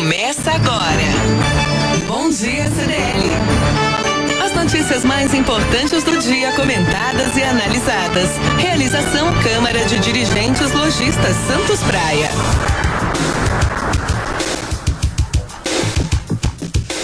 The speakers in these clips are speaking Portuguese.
Começa agora. Bom dia, CDL. As notícias mais importantes do dia comentadas e analisadas. Realização Câmara de Dirigentes Lojistas Santos Praia.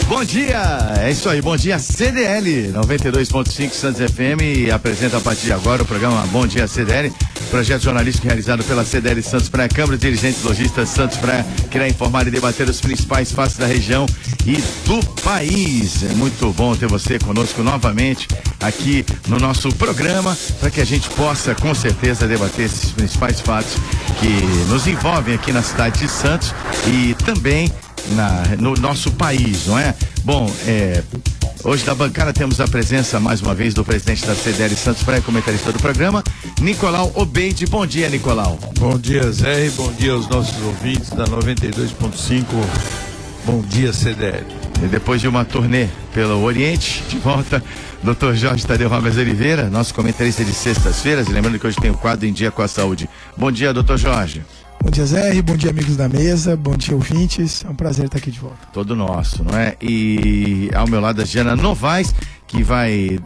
Bom dia, é isso aí, bom dia CDL, 92.5 Santos FM e apresenta a partir de agora o programa Bom Dia CDL, projeto jornalístico realizado pela CDL Santos Praia, Câmara de Dirigentes Lojistas Santos Praia, que irá informar e debater os principais fatos da região e do país. É muito bom ter você conosco novamente aqui no nosso programa, para que a gente possa com certeza debater esses principais fatos que nos envolvem aqui na cidade de Santos e também no nosso país, não é? Bom, hoje da bancada temos a presença mais uma vez do presidente da CDL Santos Praia, comentarista do programa, Nicolau Obeide. Bom dia, Nicolau. Bom dia, Zé, e bom dia aos nossos ouvintes da 92.5. Bom dia, CDL. E depois de uma turnê pelo Oriente, de volta, Dr. Jorge Tadeu Rogas Oliveira, nosso comentarista de sextas-feiras, e lembrando que hoje tem o quadro Em Dia com a Saúde. Bom dia, Dr. Jorge. Bom dia, Zé, bom dia, amigos da mesa, bom dia, ouvintes, é um prazer estar aqui de volta. Todo nosso, não é? E ao meu lado a Jana Novaes, que vai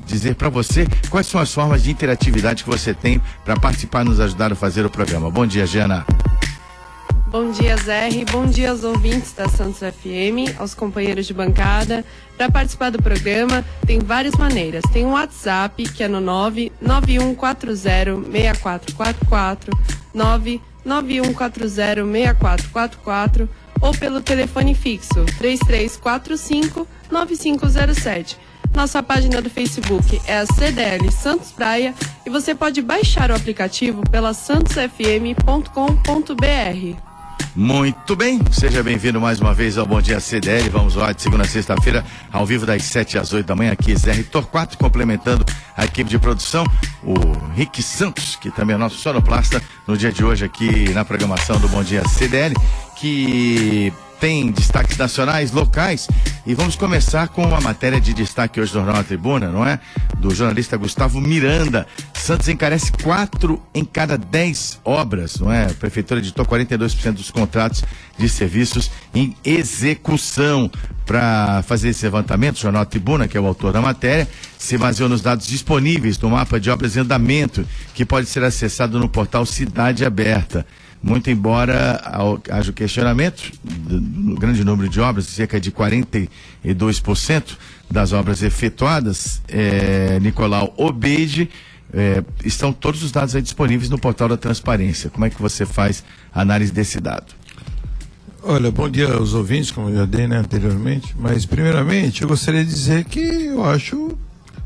dizer para você quais são as formas de interatividade que você tem para participar e nos ajudar a fazer o programa. Bom dia, Jana. Bom dia, Zé, bom dia aos ouvintes da Santos FM, aos companheiros de bancada. Para participar do programa, tem várias maneiras. Tem um WhatsApp, que é no 991406444, 991406444, ou pelo telefone fixo 3345-9507. Nossa página do Facebook é a CDL Santos Praia e você pode baixar o aplicativo pela santosfm.com.br. Muito bem, seja bem-vindo mais uma vez ao Bom Dia CDL. Vamos lá de segunda a sexta-feira, ao vivo das 7 às 8 da manhã, aqui Zé Torquato, complementando a equipe de produção, o Rick Santos, que também é nosso sonoplasta, no dia de hoje aqui na programação do Bom Dia CDL, que tem destaques nacionais, locais, e vamos começar com uma matéria de destaque hoje do Jornal da Tribuna, não é? Do jornalista Gustavo Miranda. Santos encarece 4 em cada 10 obras, não é? A prefeitura editou 42% dos contratos de serviços em execução. Para fazer esse levantamento, o Jornal da Tribuna, que é o autor da matéria, se baseou nos dados disponíveis do mapa de obras em andamento, que pode ser acessado no portal Cidade Aberta. Muito embora haja o questionamento do grande número de obras, cerca de 42% das obras efetuadas, Nicolau Obeide, estão todos os dados aí disponíveis no portal da transparência. Como é que você faz a análise desse dado? Olha, bom dia aos ouvintes, como eu já dei, anteriormente, mas primeiramente eu gostaria de dizer que eu acho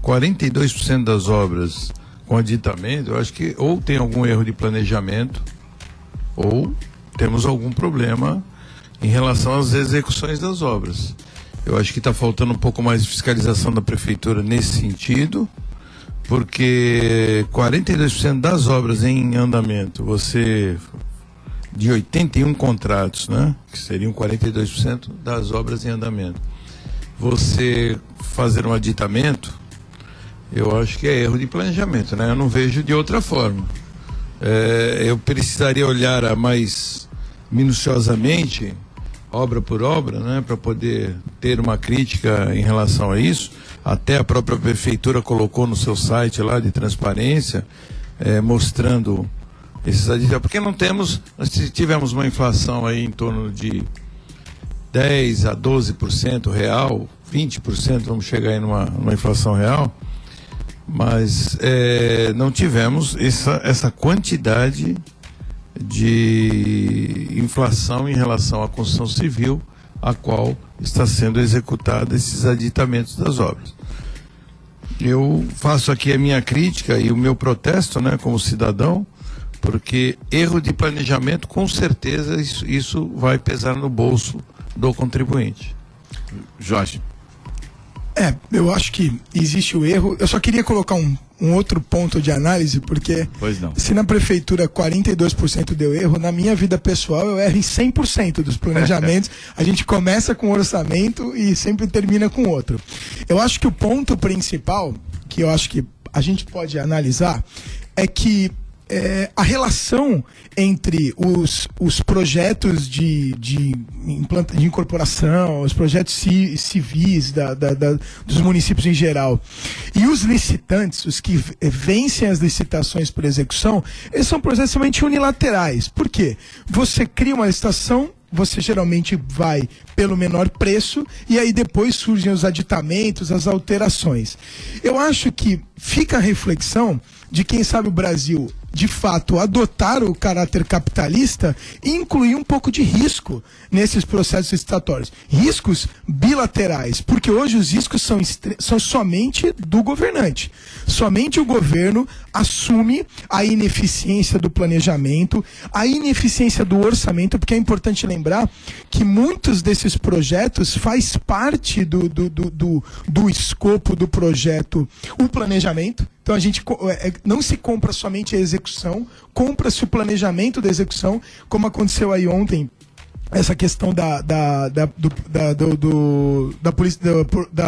42% das obras com aditamento, eu acho que ou tem algum erro de planejamento, ou temos algum problema em relação às execuções das obras. Eu acho que está faltando um pouco mais de fiscalização da prefeitura nesse sentido, porque 42% das obras em andamento, de 81 contratos, né, que seriam 42% das obras em andamento, você fazer um aditamento, eu acho que é erro de planejamento, né? Eu não vejo de outra forma. Eu precisaria olhar mais minuciosamente, obra por obra, né, para poder ter uma crítica em relação a isso. Até a própria prefeitura colocou no seu site lá de transparência, mostrando esses aditivos, porque nós tivemos uma inflação aí em torno de 10 a 12% real, 20% vamos chegar aí numa inflação real, mas não tivemos essa quantidade de inflação em relação à construção civil, a qual está sendo executada esses aditamentos das obras. Eu faço aqui a minha crítica e o meu protesto, né, como cidadão, porque erro de planejamento, com certeza isso vai pesar no bolso do contribuinte. Jorge. Eu acho que existe o erro. Eu só queria colocar um outro ponto de análise, porque se na prefeitura 42% deu erro, na minha vida pessoal eu erro em 100% dos planejamentos. A gente começa com um orçamento e sempre termina com outro. Eu acho que o ponto principal, que eu acho que a gente pode analisar, é que a relação entre os projetos de incorporação, os projetos civis dos municípios em geral, e os licitantes, os que vencem as licitações por execução, eles são projetos extremamente unilaterais. Por quê? Você cria uma licitação, você geralmente vai pelo menor preço e aí depois surgem os aditamentos, as alterações. Eu acho que fica a reflexão de quem sabe o Brasil, de fato, adotar o caráter capitalista e incluir um pouco de risco nesses processos licitatórios. Riscos bilaterais, porque hoje os riscos são somente do governante. Somente o governo assume a ineficiência do planejamento, a ineficiência do orçamento, porque é importante lembrar que muitos desses projetos faz parte do escopo do projeto o planejamento. Então a gente não se compra somente a execução, compra-se o planejamento da execução, como aconteceu aí ontem, essa questão da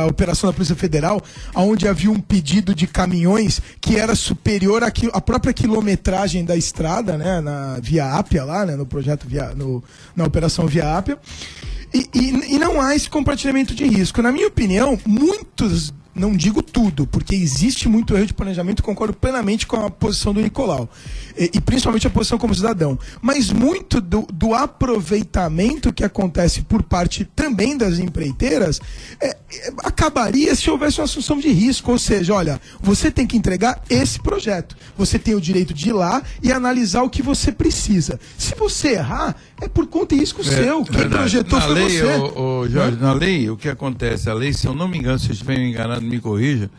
operação da Polícia Federal, onde havia um pedido de caminhões que era superior à própria quilometragem da estrada, né, na Via Ápia lá, né, no projeto na operação Via Ápia, e não há esse compartilhamento de risco. Na minha opinião, não digo tudo, porque existe muito erro de planejamento, concordo plenamente com a posição do Nicolau, e principalmente a posição como cidadão, mas muito do aproveitamento que acontece por parte também das empreiteiras acabaria se houvesse uma assunção de risco, ou seja, olha, você tem que entregar esse projeto, você tem o direito de ir lá e analisar o que você precisa. Se você errar, é por conta e risco seu, quem projetou foi você. Jorge, na lei, o que acontece? A lei, se eu não me engano, se eu estiver enganado, me corrija,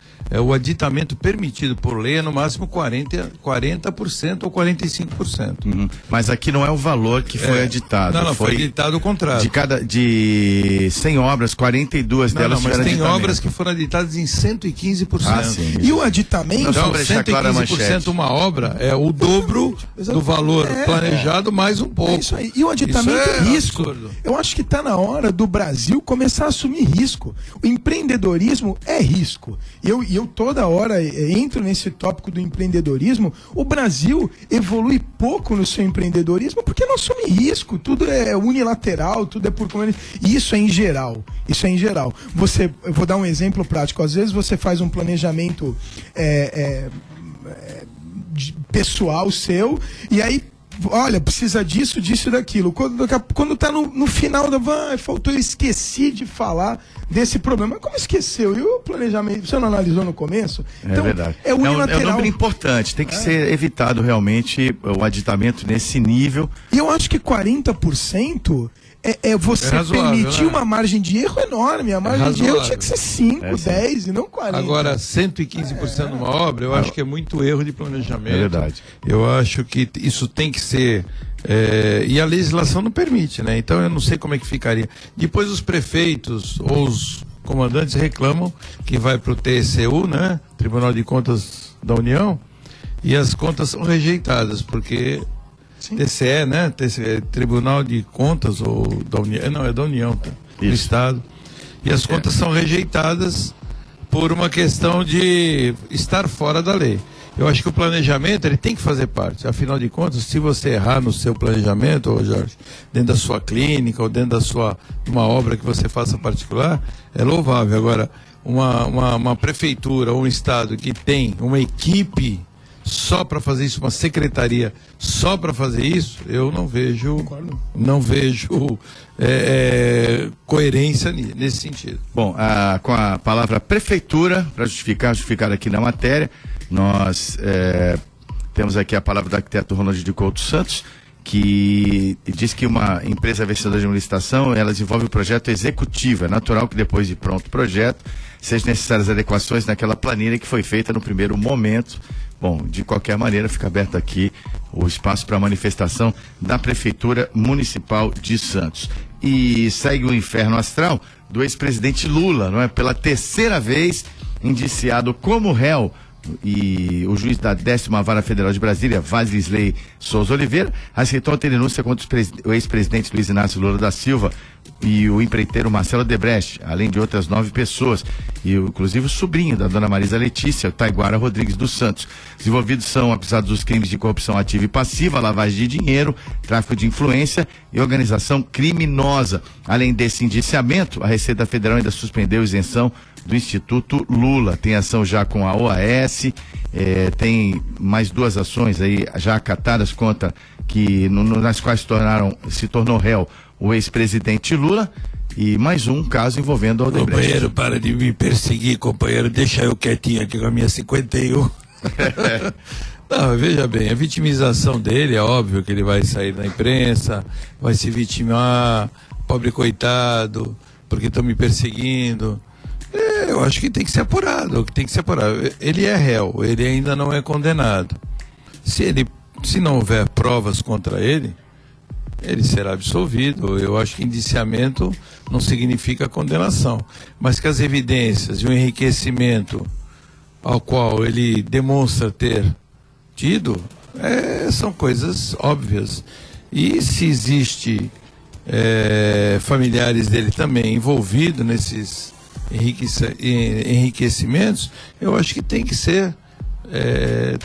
o aditamento permitido por lei é no máximo 40% ou 45%. Uhum. Mas aqui não é o valor que foi aditado. Não, foi aditado o contrário. De 100 obras, 42 delas mas tem obras que foram aditadas em 115%. Ah, sim. E o aditamento... Então, 115% uma obra é o dobro do valor planejado mais um pouco. Isso aí. E o aditamento é risco. Absurdo. Eu acho que está na hora do Brasil começar a assumir risco. O empreendedorismo é risco. E eu toda hora entro nesse tópico do empreendedorismo. O Brasil evolui pouco no seu empreendedorismo porque não assume risco. Tudo é unilateral, tudo é por... Isso é em geral. Eu vou dar um exemplo prático. Às vezes você faz um planejamento pessoal seu e aí, olha, precisa disso, disso e daquilo. Quando está no final faltou, eu esqueci de falar desse problema. Mas como esqueceu? E o planejamento, você não analisou no começo? Então, é verdade. É unilateral. É um número importante, tem que ser evitado realmente o aditamento nesse nível. E eu acho que 40% você permitir uma margem de erro enorme. A margem de erro tinha que ser 5, 10 e não 40. Agora, 115% numa obra, eu acho que é muito erro de planejamento. É verdade. Eu acho que isso tem que ser... e a legislação não permite, né? Então eu não sei como é que ficaria. Depois os prefeitos ou os comandantes reclamam que vai para o TCU, né? Tribunal de Contas da União, e as contas são rejeitadas, porque... Sim. TCE, né? Tribunal de Contas ou da União, não, é da União, do Estado. E as contas são rejeitadas por uma questão de estar fora da lei. Eu acho que o planejamento, ele tem que fazer parte. Afinal de contas, se você errar no seu planejamento, Jorge, dentro da sua clínica ou dentro uma obra que você faça particular, é louvável. Agora, uma prefeitura ou um estado que tem uma equipe só para fazer isso, uma secretaria só para fazer isso, eu não vejo coerência nesse sentido. Bom, com a palavra prefeitura, para justificar aqui na matéria, nós temos aqui a palavra do arquiteto Ronald de Couto Santos, que diz que uma empresa vencedora de uma licitação, ela desenvolve o projeto executivo. É natural que depois de pronto o projeto, sejam necessárias adequações naquela planilha que foi feita no primeiro momento. Bom, de qualquer maneira, fica aberto aqui o espaço para manifestação da Prefeitura Municipal de Santos. E segue o inferno astral do ex-presidente Lula, não é? Pela terceira vez indiciado como réu, e o juiz da 10ª Vara Federal de Brasília, Vasisley Souza Oliveira, aceitou a denúncia contra o ex-presidente Luiz Inácio Lula da Silva e o empreiteiro Marcelo Odebrecht, além de outras 9 pessoas. e inclusive o sobrinho da dona Marisa Letícia, Taiguara Rodrigues dos Santos. Os envolvidos são acusados dos crimes de corrupção ativa e passiva, lavagem de dinheiro, tráfico de influência e organização criminosa. Além desse indiciamento, a Receita Federal ainda suspendeu a isenção do Instituto Lula. Tem ação já com a OAS, tem mais 2 ações aí já acatadas contra nas quais se tornou réu o ex-presidente Lula, e mais um caso envolvendo a Odebrecht. Companheiro, para de me perseguir, companheiro, deixa eu quietinho aqui com a minha 51. Não, veja bem, a vitimização dele, é óbvio que ele vai sair na imprensa, vai se vitimar, pobre coitado, porque estão me perseguindo. Eu acho que tem que ser apurado, Ele é réu, ele ainda não é condenado. Se não houver provas contra ele será absolvido. Eu acho que indiciamento não significa condenação, mas que as evidências de um enriquecimento ao qual ele demonstra ter tido, são coisas óbvias. E se existe familiares dele também envolvidos nesses enriquecimentos, eu acho que tem que ser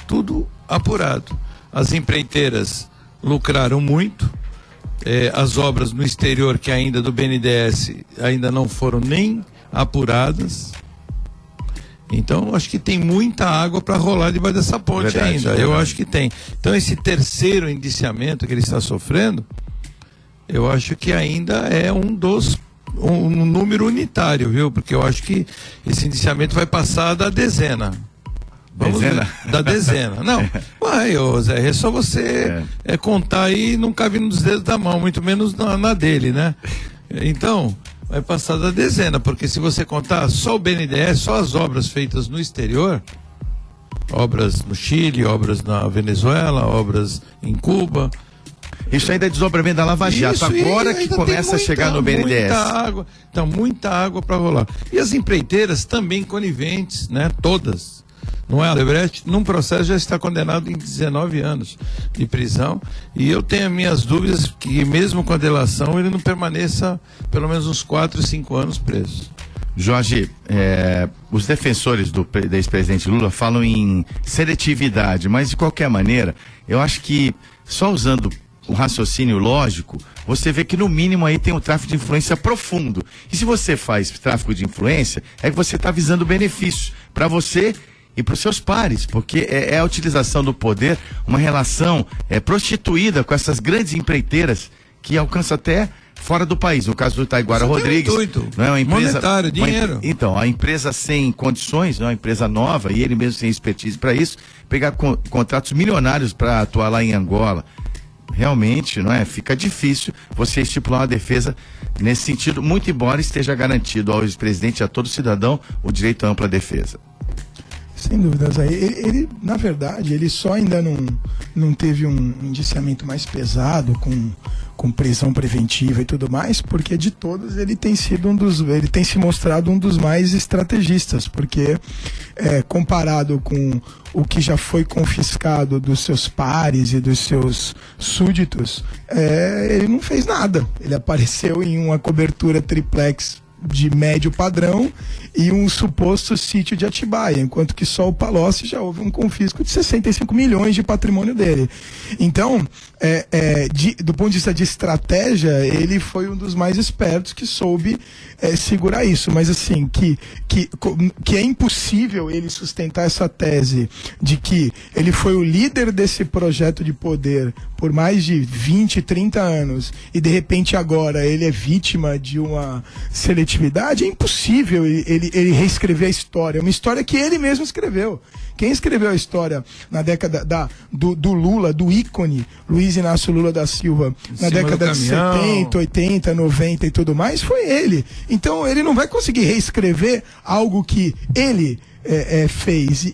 tudo apurado. As empreiteiras lucraram muito, as obras no exterior que ainda do BNDES ainda não foram nem apuradas. Então, acho que tem muita água para rolar debaixo dessa ponte ainda. Eu acho que tem. Então, esse terceiro indiciamento que ele está sofrendo, eu acho que ainda é um número unitário, viu? Porque eu acho que esse indiciamento vai passar da dezena. Da dezena. Não, vai, Zé, é só você contar aí, não cabe nos dedos da mão, muito menos na dele, né? Então, vai passar da dezena, porque se você contar só o BNDES, só as obras feitas no exterior, obras no Chile, obras na Venezuela, obras em Cuba. Isso ainda é desdobramento da Lava Jato, agora que começa a chegar no BNDES. Muita água para rolar. E as empreiteiras também coniventes, né? Todas. Não é? A Odebrecht, num processo, já está condenado em 19 anos de prisão. E eu tenho minhas dúvidas que, mesmo com a delação, ele não permaneça pelo menos uns 4, 5 anos preso. Jorge, os defensores do ex-presidente Lula falam em seletividade, mas de qualquer maneira, eu acho que só usando o raciocínio lógico, você vê que no mínimo aí tem um tráfico de influência profundo. E se você faz tráfico de influência, é que você está visando benefício para você e para os seus pares, porque é a utilização do poder, uma relação prostituída com essas grandes empreiteiras que alcança até fora do país. No caso do Taiguara Rodrigues, não é uma empresa monetário, dinheiro. Então, a empresa sem condições, não é uma empresa nova, e ele mesmo sem expertise para isso, pegar contratos milionários para atuar lá em Angola. Realmente, não é? Fica difícil você estipular uma defesa nesse sentido, muito embora esteja garantido ao ex-presidente e a todo cidadão o direito à ampla defesa. Sem dúvidas, ele na verdade, ele só ainda não teve um indiciamento mais pesado com prisão preventiva e tudo mais, porque de todos ele tem se mostrado um dos mais estrategistas, porque comparado com o que já foi confiscado dos seus pares e dos seus súditos, ele não fez nada. Ele apareceu em uma cobertura triplex de médio padrão e um suposto sítio de Atibaia, enquanto que só o Palocci já houve um confisco de 65 milhões de patrimônio dele. Então, do ponto de vista de estratégia, ele foi um dos mais espertos que soube segurar isso, mas assim, que é impossível ele sustentar essa tese de que ele foi o líder desse projeto de poder por mais de 20, 30 anos e de repente agora ele é vítima de uma seletividade. É impossível ele reescrever a história, uma história que ele mesmo escreveu. Quem escreveu a história na década do Lula, do ícone Luiz Inácio Lula da Silva, na década de 70, 80, 90 e tudo mais, foi ele. Então ele não vai conseguir reescrever algo que ele fez.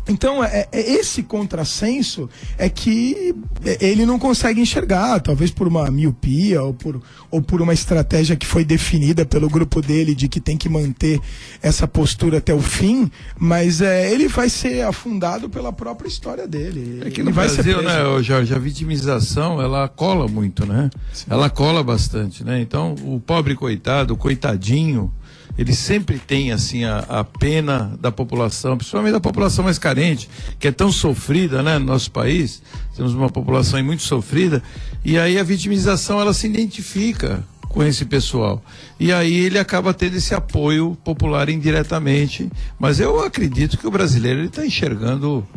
Então, esse contrassenso é que ele não consegue enxergar, talvez por uma miopia ou por uma estratégia que foi definida pelo grupo dele de que tem que manter essa postura até o fim, mas ele vai ser afundado pela própria história dele. É que no Brasil, né, Jorge, a vitimização, ela cola muito, né? Sim. Ela cola bastante, né? Então, o pobre coitado, o coitadinho, ele sempre tem assim a pena da população, principalmente da população mais carente, que é tão sofrida, né, no nosso país. Temos uma população aí muito sofrida, e aí a vitimização, ela se identifica com esse pessoal, e aí ele acaba tendo esse apoio popular indiretamente. Mas eu acredito que o brasileiro está enxergando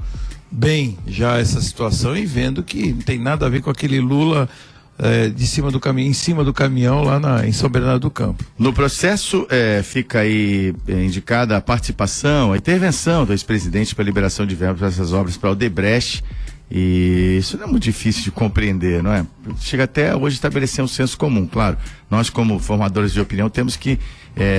bem já essa situação e vendo que não tem nada a ver com aquele Lula em cima do caminhão lá em São Bernardo do Campo. No processo fica aí indicada a participação, a intervenção do ex-presidente para a liberação de verbas para essas obras para o Odebrecht, e isso não é muito difícil de compreender, não é? Chega até hoje a estabelecer um senso comum, claro. Nós, como formadores de opinião, temos que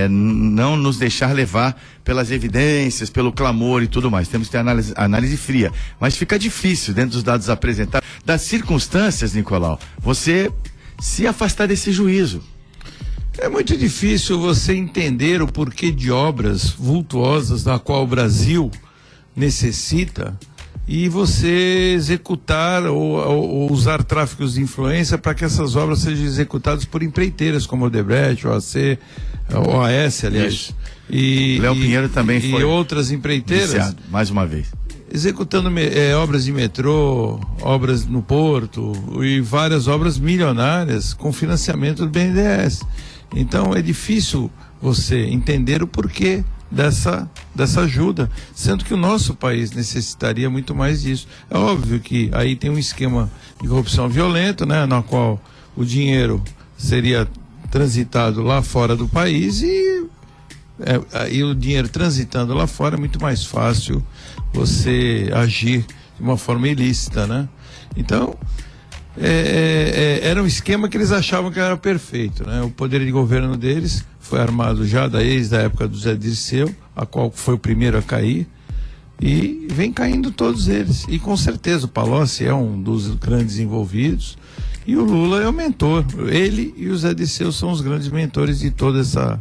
não nos deixar levar pelas evidências, pelo clamor e tudo mais. Temos que ter análise fria. Mas fica difícil, dentro dos dados apresentados, das circunstâncias, Nicolau, você se afastar desse juízo. É muito difícil você entender o porquê de obras vultuosas da qual o Brasil necessita e você executar ou usar tráficos de influência para que essas obras sejam executadas por empreiteiras como o Odebrecht, o OAC, o OAS, aliás. Isso. Léo Pinheiro também foi. E outras empreiteiras. Viciado, mais uma vez. Executando obras de metrô, obras no Porto e várias obras milionárias com financiamento do BNDES. Então é difícil você entender o porquê dessa ajuda, sendo que o nosso país necessitaria muito mais disso. É óbvio que aí tem um esquema de corrupção violento, né, na qual o dinheiro seria transitado lá fora do país e o dinheiro transitando lá fora é muito mais fácil você agir de uma forma ilícita, né? Então era um esquema que eles achavam que era perfeito, né? O poder de governo deles foi armado já desde a época do Zé Dirceu, a qual foi o primeiro a cair, e vem caindo todos eles. E com certeza o Palocci é um dos grandes envolvidos, e o Lula é o mentor. Ele e o Zé Dirceu são os grandes mentores de toda essa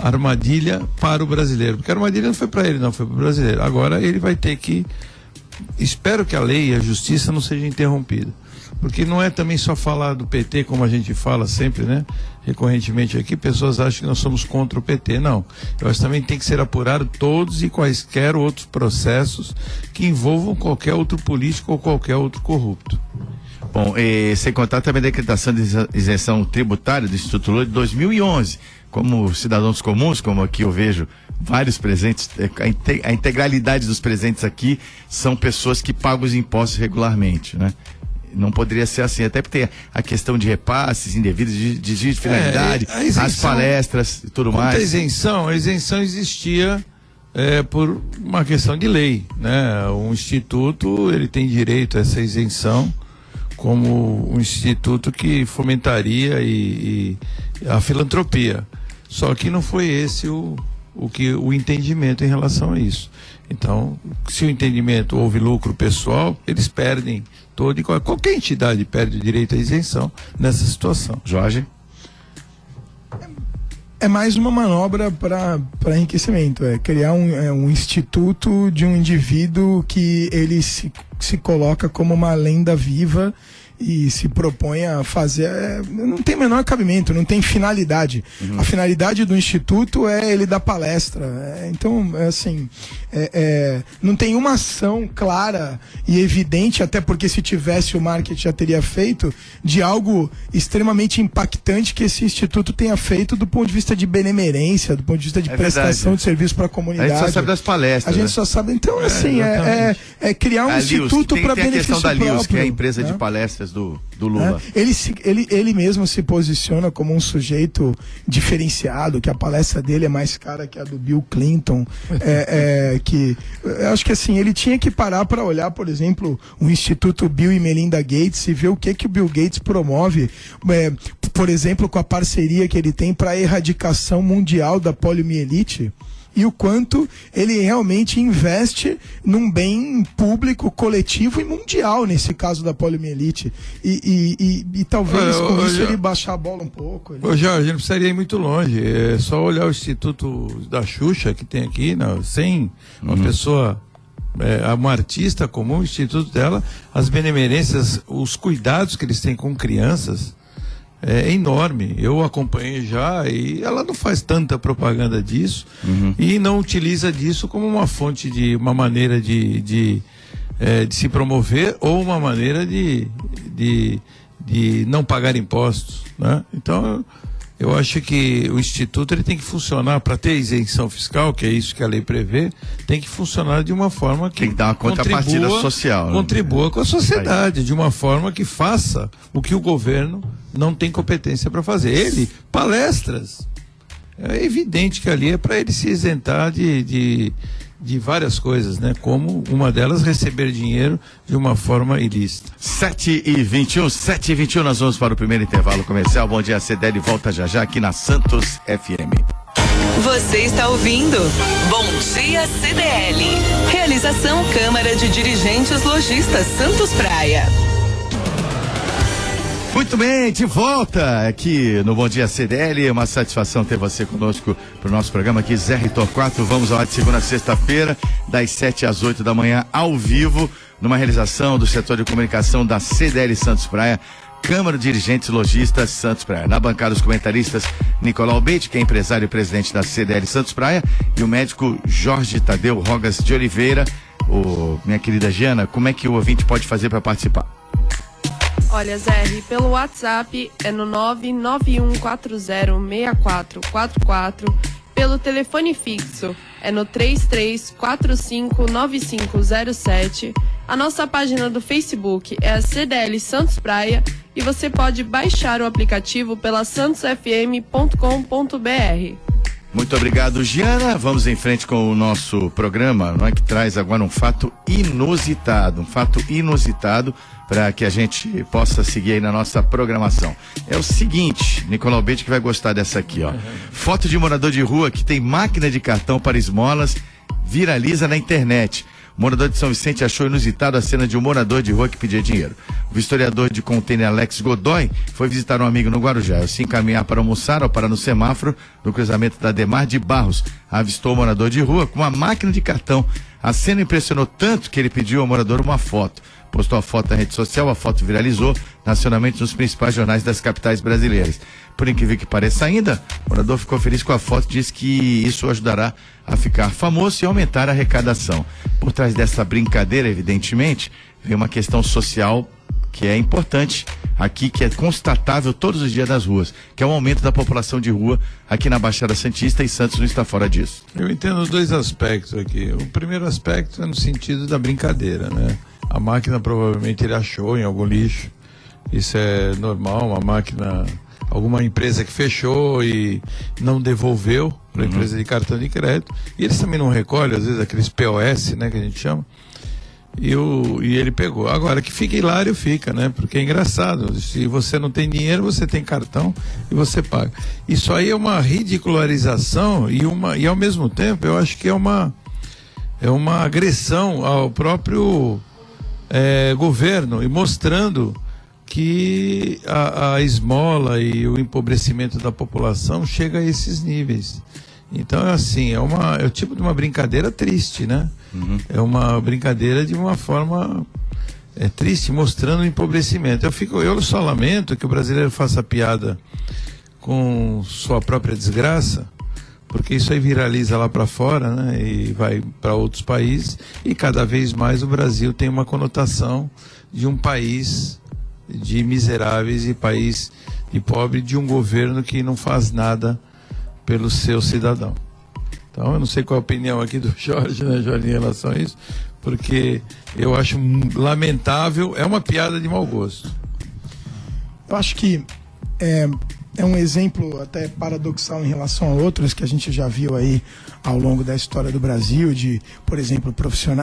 armadilha para o brasileiro, porque a armadilha não foi para ele, não, foi para o brasileiro. Agora ele vai ter que, espero que a lei e a justiça não sejam interrompidas, porque não é também só falar do PT, como a gente fala sempre, né, recorrentemente aqui. Pessoas acham que nós somos contra o PT. Não, eu acho que também tem que ser apurado todos e quaisquer outros processos que envolvam qualquer outro político ou qualquer outro corrupto. Bom, sem contar também a decretação de isenção tributária do Instituto Lula de 2011. Como cidadãos comuns, como aqui eu vejo vários presentes, a integralidade dos presentes aqui são pessoas que pagam os impostos regularmente, né? Não poderia ser assim, até porque tem a questão de repasses indevidos, de desvio de finalidade, as palestras e tudo mais. A isenção existia por uma questão de lei, né? O instituto, ele tem direito a essa isenção como um instituto que fomentaria a filantropia. Só que não foi esse o entendimento em relação a isso. Então, se o entendimento houve lucro pessoal, eles perdem todo e qualquer entidade perde o direito à isenção nessa situação. Jorge? É mais uma manobra para enriquecimento, criar um instituto de um indivíduo que ele se coloca como uma lenda viva e se propõe a fazer, não tem menor cabimento, não tem finalidade. A finalidade do instituto é ele dar palestra, então assim, não tem uma ação clara e evidente, até porque se tivesse o marketing já teria feito, de algo extremamente impactante que esse instituto tenha feito do ponto de vista de benemerência, do ponto de vista de prestação de serviço para a comunidade. A gente só sabe das palestras. A gente só sabe, então assim, criar um instituto para benefício próprio. Tem a questão da Lius, que é a empresa de palestras do Lula. Ele mesmo se posiciona como um sujeito diferenciado, que a palestra dele é mais cara que a do Bill Clinton, que eu acho que assim, ele tinha que parar para olhar, por exemplo, o Instituto Bill e Melinda Gates e ver o que o Bill Gates promove, por exemplo, com a parceria que ele tem para a erradicação mundial da poliomielite. E o quanto ele realmente investe num bem público, coletivo e mundial, nesse caso da poliomielite. E talvez com isso ele baixar a bola um pouco. Jorge, a gente não precisaria ir muito longe. É só olhar o Instituto da Xuxa que tem aqui, sem uma pessoa, uma artista comum, o Instituto dela, as benemerências, os cuidados que eles têm com crianças. é enorme. Eu acompanhei já e ela não faz tanta propaganda disso e não utiliza disso como uma fonte de uma maneira de se promover ou uma maneira de não pagar impostos, né? Então eu acho que o Instituto ele tem que funcionar para ter isenção fiscal, que é isso que a lei prevê, tem que funcionar de uma forma que tem que dar uma contrapartida social, contribua com a sociedade, de uma forma que faça o que o governo não tem competência para fazer. Ele, palestras, é evidente que ali é para ele se isentar de várias coisas, né? Como uma delas receber dinheiro de uma forma ilícita. 7h21, nós vamos para o primeiro intervalo comercial. Bom dia, CDL volta já aqui na Santos FM. Você está ouvindo Bom Dia CDL. Realização Câmara de Dirigentes Lojistas Santos Praia. Muito bem, de volta aqui no Bom Dia CDL, é uma satisfação ter você conosco para o nosso programa aqui, Zé Torquato. Vamos ao ar de segunda a sexta-feira, das 7 às 8 da manhã, ao vivo, numa realização do setor de comunicação da CDL Santos Praia, Câmara de Dirigentes Lojistas Santos Praia. Na bancada, os comentaristas Nicolau Beite, que é empresário e presidente da CDL Santos Praia, e o médico Jorge Tadeu Rogas de Oliveira. Minha querida Giana, como é que o ouvinte pode fazer para participar? Olha, Zé, pelo WhatsApp é no 991406444, pelo telefone fixo é no 33459507, a nossa página do Facebook é a CDL Santos Praia e você pode baixar o aplicativo pela santosfm.com.br. Muito obrigado, Giana. Vamos em frente com o nosso programa, não é, que traz agora um fato inusitado para que a gente possa seguir aí na nossa programação. É o seguinte, Nicolau Beite que vai gostar dessa aqui, ó. Foto de morador de rua que tem máquina de cartão para esmolas viraliza na internet. O morador de São Vicente achou inusitado a cena de um morador de rua que pedia dinheiro. O historiador de container Alex Godoy foi visitar um amigo no Guarujá. Ao se encaminhar para almoçar, ao parar no semáforo, no cruzamento da Demar de Barros, avistou o morador de rua com uma máquina de cartão. A cena impressionou tanto que ele pediu ao morador uma foto. Postou a foto na rede social, a foto viralizou nacionalmente nos principais jornais das capitais brasileiras. Por incrível que pareça ainda, o morador ficou feliz com a foto e disse que isso ajudará a ficar famoso e aumentar a arrecadação. Por trás dessa brincadeira, evidentemente, vem uma questão social que é importante aqui, que é constatável todos os dias nas ruas, que é o aumento da população de rua aqui na Baixada Santista, e Santos não está fora disso. Eu entendo os dois aspectos aqui. O primeiro aspecto é no sentido da brincadeira, né? A máquina provavelmente ele achou em algum lixo. Isso é normal, uma máquina, alguma empresa que fechou e não devolveu para a empresa de cartão de crédito. E eles também não recolhem, às vezes, aqueles POS, né, que a gente chama. E ele pegou. Agora, que fica hilário, fica, né? Porque é engraçado. Se você não tem dinheiro, você tem cartão e você paga. Isso aí é uma ridicularização e ao mesmo tempo, eu acho que é uma agressão ao próprio governo, e mostrando que a esmola e o empobrecimento da população chega a esses níveis. Então, assim, é o tipo de uma brincadeira triste, né? É uma brincadeira de uma forma triste, mostrando o empobrecimento. Eu só lamento que o brasileiro faça piada com sua própria desgraça, porque isso aí viraliza lá para fora, né? E vai para outros países, e cada vez mais o Brasil tem uma conotação de um país de miseráveis e país de pobre, de um governo que não faz nada pelo seu cidadão. Então, eu não sei qual a opinião aqui do Jorge, né, Jorge, em relação a isso, porque eu acho lamentável, é uma piada de mau gosto. Eu acho que é um exemplo até paradoxal em relação a outros que a gente já viu aí ao longo da história do Brasil, de, por exemplo,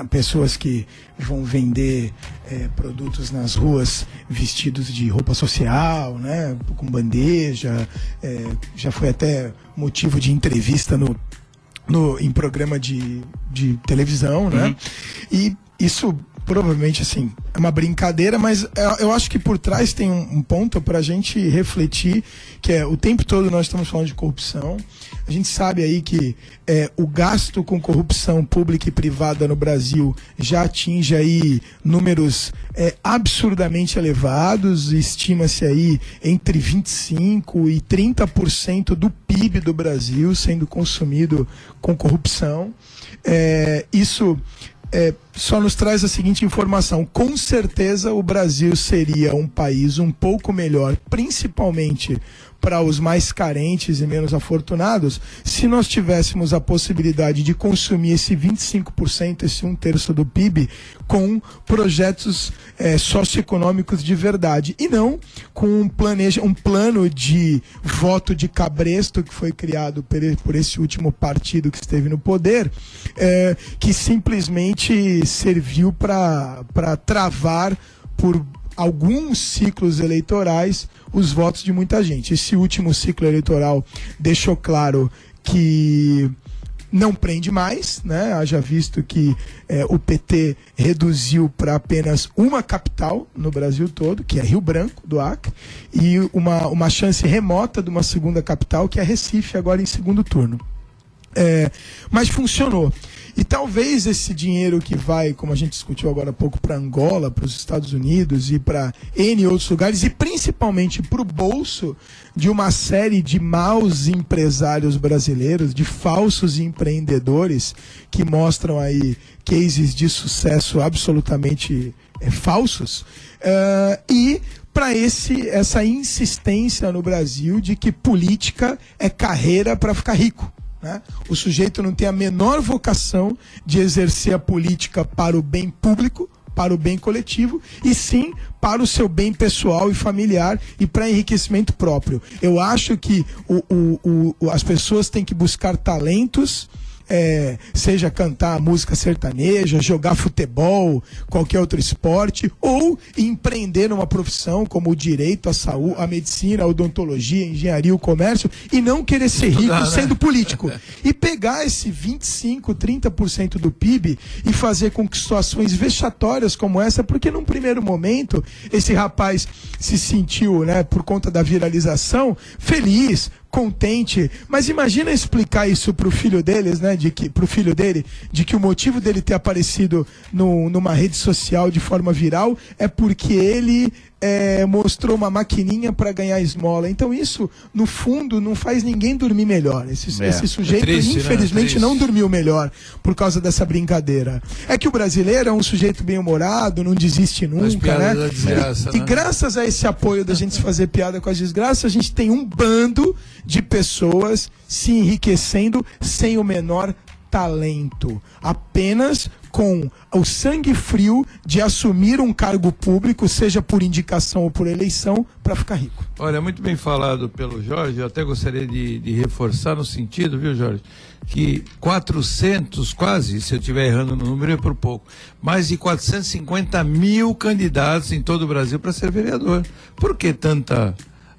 pessoas que vão vender produtos nas ruas vestidos de roupa social, né, com bandeja, já foi até motivo de entrevista em programa de televisão, né? E isso provavelmente, assim, é uma brincadeira, mas eu acho que por trás tem um ponto para a gente refletir, que é, o tempo todo nós estamos falando de corrupção. A gente sabe aí que o gasto com corrupção pública e privada no Brasil já atinge aí números absurdamente elevados. Estima-se aí entre 25% e 30% do PIB do Brasil sendo consumido com corrupção. Isso só nos traz a seguinte informação: com certeza o Brasil seria um país um pouco melhor, principalmente para os mais carentes e menos afortunados, se nós tivéssemos a possibilidade de consumir esse 25%, esse 1/3 do PIB, com projetos socioeconômicos de verdade, e não com um plano de voto de cabresto que foi criado por esse último partido que esteve no poder, que simplesmente serviu para travar por alguns ciclos eleitorais os votos de muita gente. Esse último ciclo eleitoral deixou claro que não prende mais, né? Haja visto que o PT reduziu para apenas uma capital no Brasil todo, que é Rio Branco, do Acre, e uma chance remota de uma segunda capital, que é Recife, agora em segundo turno. Mas funcionou. E talvez esse dinheiro que vai, como a gente discutiu agora há pouco, para Angola, para os Estados Unidos e para N outros lugares, e principalmente para o bolso de uma série de maus empresários brasileiros, de falsos empreendedores que mostram aí cases de sucesso absolutamente falsos, e para essa insistência no Brasil de que política é carreira para ficar rico. O sujeito não tem a menor vocação de exercer a política para o bem público, para o bem coletivo, e sim para o seu bem pessoal e familiar e para enriquecimento próprio. Eu acho que as pessoas têm que buscar talentos, seja cantar música sertaneja, jogar futebol, qualquer outro esporte, ou empreender numa profissão como o direito, a saúde, a medicina, a odontologia, a engenharia, o comércio, e não querer ser rico sendo político. E pegar esse 25%, 30% do PIB e fazer com que situações vexatórias como essa, porque num primeiro momento esse rapaz se sentiu, por conta da viralização, feliz, contente, mas imagina explicar isso pro filho deles, pro filho dele, de que o motivo dele ter aparecido numa rede social de forma viral é porque ele mostrou uma maquininha para ganhar esmola. Então isso, no fundo, não faz ninguém dormir melhor. Esse sujeito, triste, infelizmente, não dormiu melhor por causa dessa brincadeira. É que o brasileiro é um sujeito bem-humorado, não desiste nunca, né? E graças a esse apoio da gente se fazer piada com as desgraças, a gente tem um bando de pessoas se enriquecendo sem o menor talento, apenas com o sangue frio de assumir um cargo público, seja por indicação ou por eleição, para ficar rico. Olha, muito bem falado pelo Jorge. Eu até gostaria de reforçar no sentido, viu, Jorge, que 400, quase, se eu estiver errando no número é por pouco, mais de 450 mil candidatos em todo o Brasil para ser vereador. Por que tanta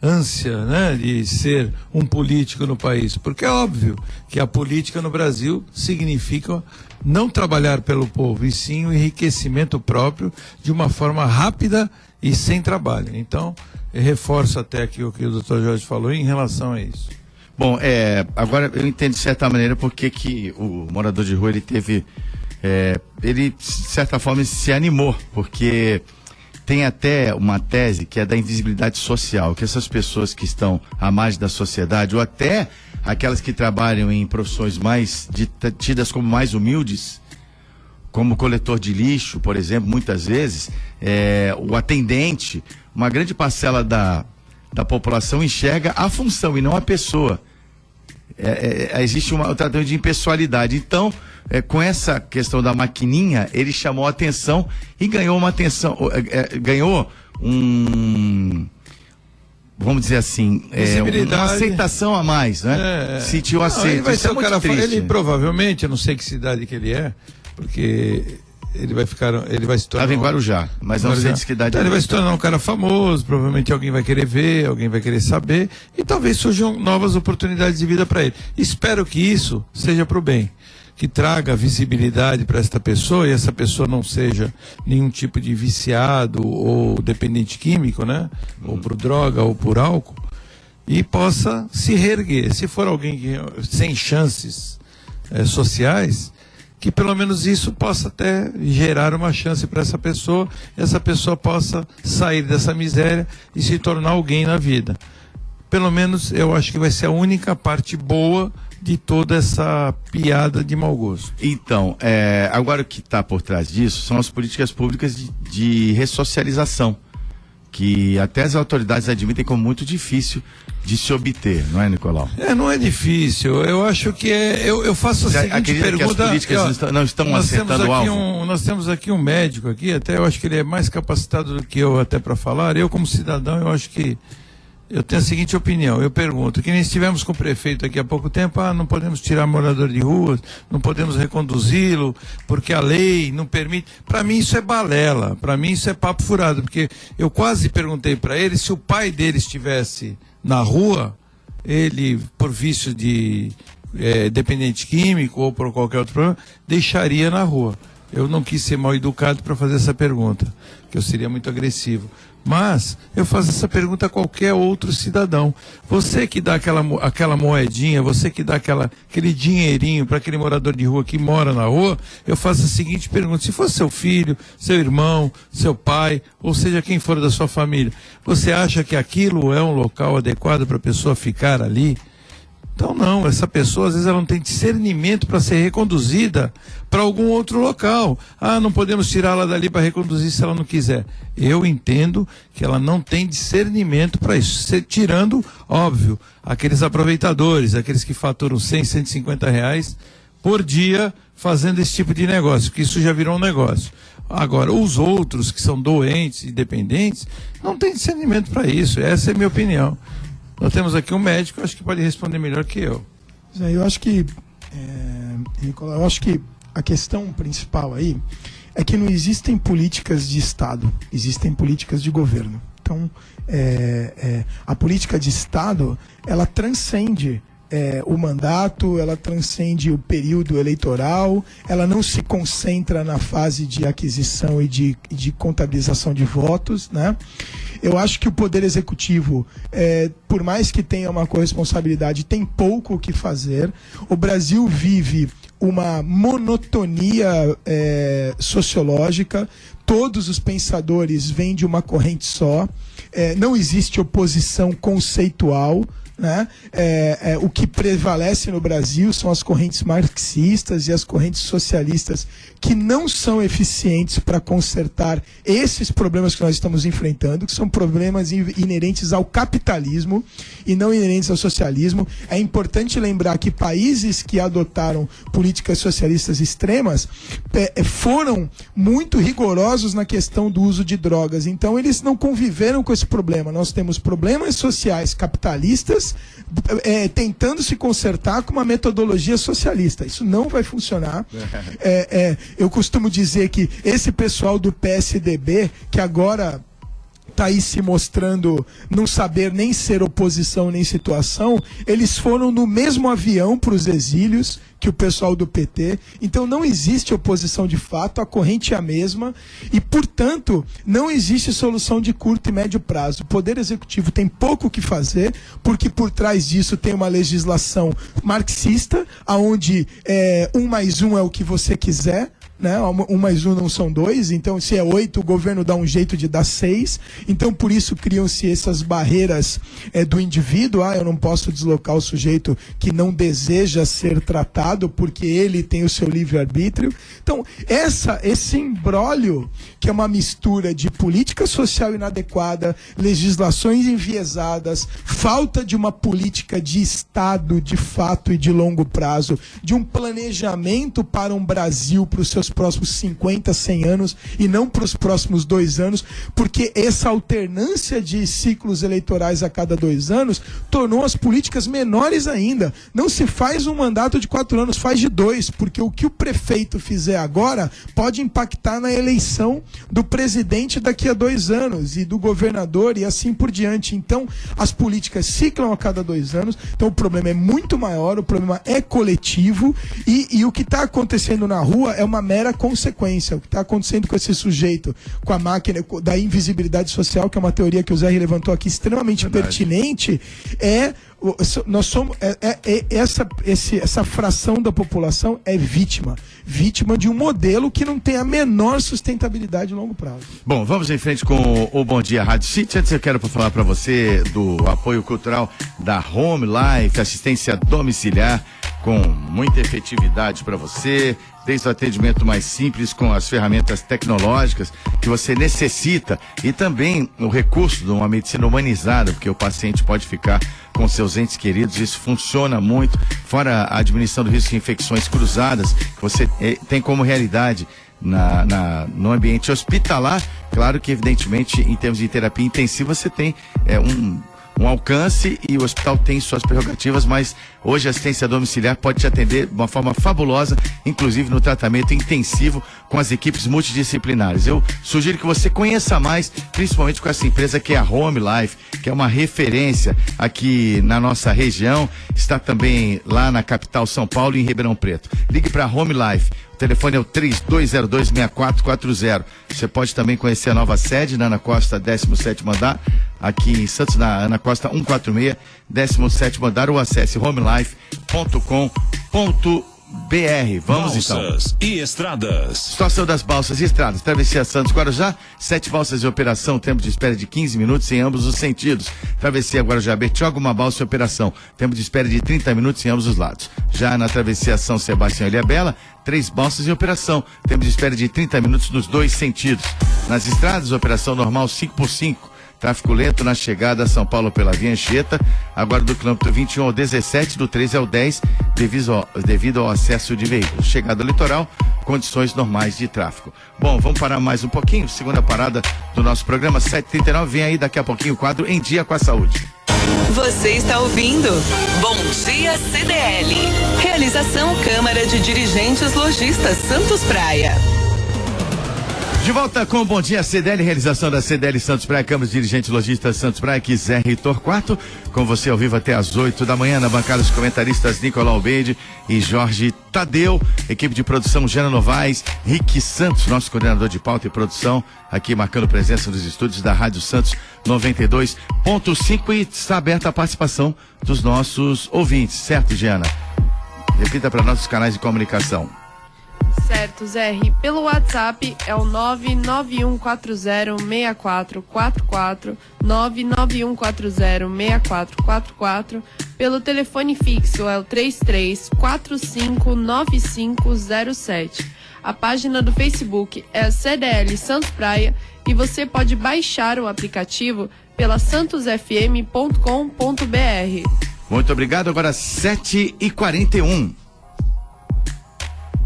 ânsia, de ser um político no país? Porque é óbvio que a política no Brasil significa não trabalhar pelo povo, e sim o enriquecimento próprio de uma forma rápida e sem trabalho. Então, eu reforço até aqui o que o Dr. Jorge falou em relação a isso. Bom, agora eu entendo de certa maneira porque que o morador de rua, ele teve, ele de certa forma se animou, porque tem até uma tese que é da invisibilidade social, que essas pessoas que estão à margem da sociedade, ou até aquelas que trabalham em profissões mais tidas como mais humildes, como coletor de lixo, por exemplo, muitas vezes, o atendente, uma grande parcela da população enxerga a função e não a pessoa. Existe um tratamento de impessoalidade. Então, com essa questão da maquininha, ele chamou a atenção e ganhou uma atenção, ganhou vamos dizer assim, uma aceitação a mais, né? Sentiu aceito. Ele vai ser o cara, ele provavelmente, eu não sei que cidade que ele é, porque ele vai se tornar... Estava em Guarujá, mas não sei de que cidade. Ele vai se tornar um cara famoso, provavelmente alguém vai querer ver, alguém vai querer saber, e talvez surjam novas oportunidades de vida para ele. Espero que isso seja para o bem. que traga visibilidade para esta pessoa, e essa pessoa não seja nenhum tipo de viciado ou dependente químico, né? Ou por droga ou por álcool, e possa se reerguer. Se for alguém sem chances sociais, que pelo menos isso possa até gerar uma chance para essa pessoa possa sair dessa miséria e se tornar alguém na vida. Pelo menos eu acho que vai ser a única parte boa de toda essa piada de mau gosto. Então, agora o que está por trás disso são as políticas públicas de ressocialização, que até as autoridades admitem como muito difícil de se obter, não é, Nicolau? Não é difícil. Eu acho que eu faço a seguinte pergunta. Que as políticas não estão acertando o alvo? Nós temos aqui um médico aqui, até eu acho que ele é mais capacitado do que eu até para falar. Eu, como cidadão, eu acho que eu tenho a seguinte opinião. Eu pergunto, que nem estivemos com o prefeito aqui há pouco tempo, não podemos tirar morador de rua, não podemos reconduzi-lo, porque a lei não permite. Para mim isso é balela, para mim isso é papo furado, porque eu quase perguntei para ele se o pai dele estivesse na rua, ele, por vício de dependente químico ou por qualquer outro problema, deixaria na rua. Eu não quis ser mal educado para fazer essa pergunta, que eu seria muito agressivo. Mas eu faço essa pergunta a qualquer outro cidadão. Você que dá aquela moedinha, você que dá aquele dinheirinho para aquele morador de rua que mora na rua, eu faço a seguinte pergunta: se fosse seu filho, seu irmão, seu pai, ou seja, quem for da sua família, você acha que aquilo é um local adequado para a pessoa ficar ali? Então não, essa pessoa às vezes ela não tem discernimento para ser reconduzida para algum outro local. Não podemos tirá-la dali para reconduzir se ela não quiser. Eu entendo que ela não tem discernimento para isso. Tirando, óbvio, aqueles aproveitadores, aqueles que faturam 100, 150 reais por dia fazendo esse tipo de negócio, porque isso já virou um negócio. Agora, os outros que são doentes e dependentes não têm discernimento para isso. Essa é a minha opinião. Nós temos aqui um médico, acho que pode responder melhor que eu. Eu acho que, Nicolau, eu acho que a questão principal aí é que não existem políticas de Estado, existem políticas de governo. Então, a política de Estado, ela transcende o mandato, ela transcende o período eleitoral, ela não se concentra na fase de aquisição e de contabilização de votos, né? Eu acho que o Poder Executivo, por mais que tenha uma corresponsabilidade, tem pouco o que fazer. O Brasil vive uma monotonia sociológica, todos os pensadores vêm de uma corrente só, não existe oposição conceitual, né? O que prevalece no Brasil são as correntes marxistas e as correntes socialistas, que não são eficientes para consertar esses problemas que nós estamos enfrentando, que são problemas inerentes ao capitalismo e não inerentes ao socialismo. É importante lembrar que países que adotaram políticas socialistas extremas foram muito rigorosos na questão do uso de drogas, então eles não conviveram com esse problema. Nós temos problemas sociais capitalistas tentando se consertar com uma metodologia socialista. Isso não vai funcionar. Eu costumo dizer que esse pessoal do PSDB, que agora está aí se mostrando não saber nem ser oposição nem situação, eles foram no mesmo avião para os exílios que o pessoal do PT. Então não existe oposição de fato, a corrente é a mesma e, portanto, não existe solução de curto e médio prazo. O Poder Executivo tem pouco o que fazer, porque por trás disso tem uma legislação marxista, onde 1 mais 1 é o que você quiser, né? 1 mais 1 não são 2, então se é 8, o governo dá um jeito de dar 6, então por isso criam-se essas barreiras do indivíduo. Eu não posso deslocar o sujeito que não deseja ser tratado porque ele tem o seu livre-arbítrio. Então esse imbróglio, que é uma mistura de política social inadequada, legislações enviesadas, falta de uma política de Estado de fato e de longo prazo, de um planejamento para um Brasil, para os seus próximos 50, 100 anos e não para os próximos 2 anos, porque essa alternância de ciclos eleitorais a cada 2 anos tornou as políticas menores ainda. Não se faz um mandato de 4 anos, faz de 2, porque o que o prefeito fizer agora pode impactar na eleição do presidente daqui a 2 anos e do governador e assim por diante. Então, as políticas ciclam a cada 2 anos, então o problema é muito maior, o problema é coletivo e o que está acontecendo na rua é uma mera consequência. O que está acontecendo com esse sujeito, com a máquina da invisibilidade social, que é uma teoria que o Zé levantou aqui, extremamente pertinente, nós somos essa fração da população é vítima de um modelo que não tem a menor sustentabilidade a longo prazo. Bom, vamos em frente com o Bom Dia Rádio City. Antes eu quero falar para você do apoio cultural da Home Life, assistência domiciliar com muita efetividade para você, desde o atendimento mais simples com as ferramentas tecnológicas que você necessita e também o recurso de uma medicina humanizada, porque o paciente pode ficar com seus entes queridos, isso funciona muito, fora a diminuição do risco de infecções cruzadas, que você tem como realidade no ambiente hospitalar. Claro que, evidentemente, em termos de terapia intensiva, você tem um alcance e o hospital tem suas prerrogativas, mas hoje a assistência domiciliar pode te atender de uma forma fabulosa, inclusive no tratamento intensivo com as equipes multidisciplinares. Eu sugiro que você conheça mais, principalmente com essa empresa que é a Home Life, que é uma referência aqui na nossa região, está também lá na capital São Paulo e em Ribeirão Preto. Ligue para a Home Life. O telefone é o 3202-6440. Você pode também conhecer a nova sede na Ana Costa, 17º andar, aqui em Santos, na Ana Costa 146, 17º andar, ou acesse homelife.com.br. Vamos balsas então. E estradas. Situação das balsas e estradas. Travessia Santos Guarujá, 7 balsas em operação, tempo de espera de 15 minutos em ambos os sentidos. Travessia Guarujá Betioga, uma balsa em operação, tempo de espera de 30 minutos em ambos os lados. Já na travessia São Sebastião Ilhabela, 3 balsas em operação, tempo de espera de 30 minutos nos 2 sentidos. Nas estradas, operação normal 5x5. Tráfego lento na chegada a São Paulo pela Via Anchieta, agora do quilômetro 21 ao 17, do 13 ao 10, devido ao acesso de veículos. Chegada ao litoral, condições normais de tráfego. Bom, vamos parar mais um pouquinho, segunda parada do nosso programa, 7h39, vem aí daqui a pouquinho o quadro Em Dia com a Saúde. Você está ouvindo Bom Dia CDL. Realização Câmara de Dirigentes Lojistas Santos Praia. De volta com o Bom Dia CDL, realização da CDL Santos Praia, Câmara de Dirigentes Lojistas Santos Praia, aqui Zé Torquato, com você ao vivo até às 8 da manhã, na bancada dos comentaristas Nicolau Beide e Jorge Tadeu, equipe de produção Jana Novaes, Rick Santos, nosso coordenador de pauta e produção, aqui marcando presença nos estúdios da Rádio Santos 92.5 e está aberta a participação dos nossos ouvintes, certo, Jana? Repita para nossos canais de comunicação. Certo, Zé. Pelo WhatsApp é o 991406444, 991406444. Pelo telefone fixo é o 33459507. A página do Facebook é a CDL Santos Praia e você pode baixar o aplicativo pela santosfm.com.br. Muito obrigado. Agora 7h41.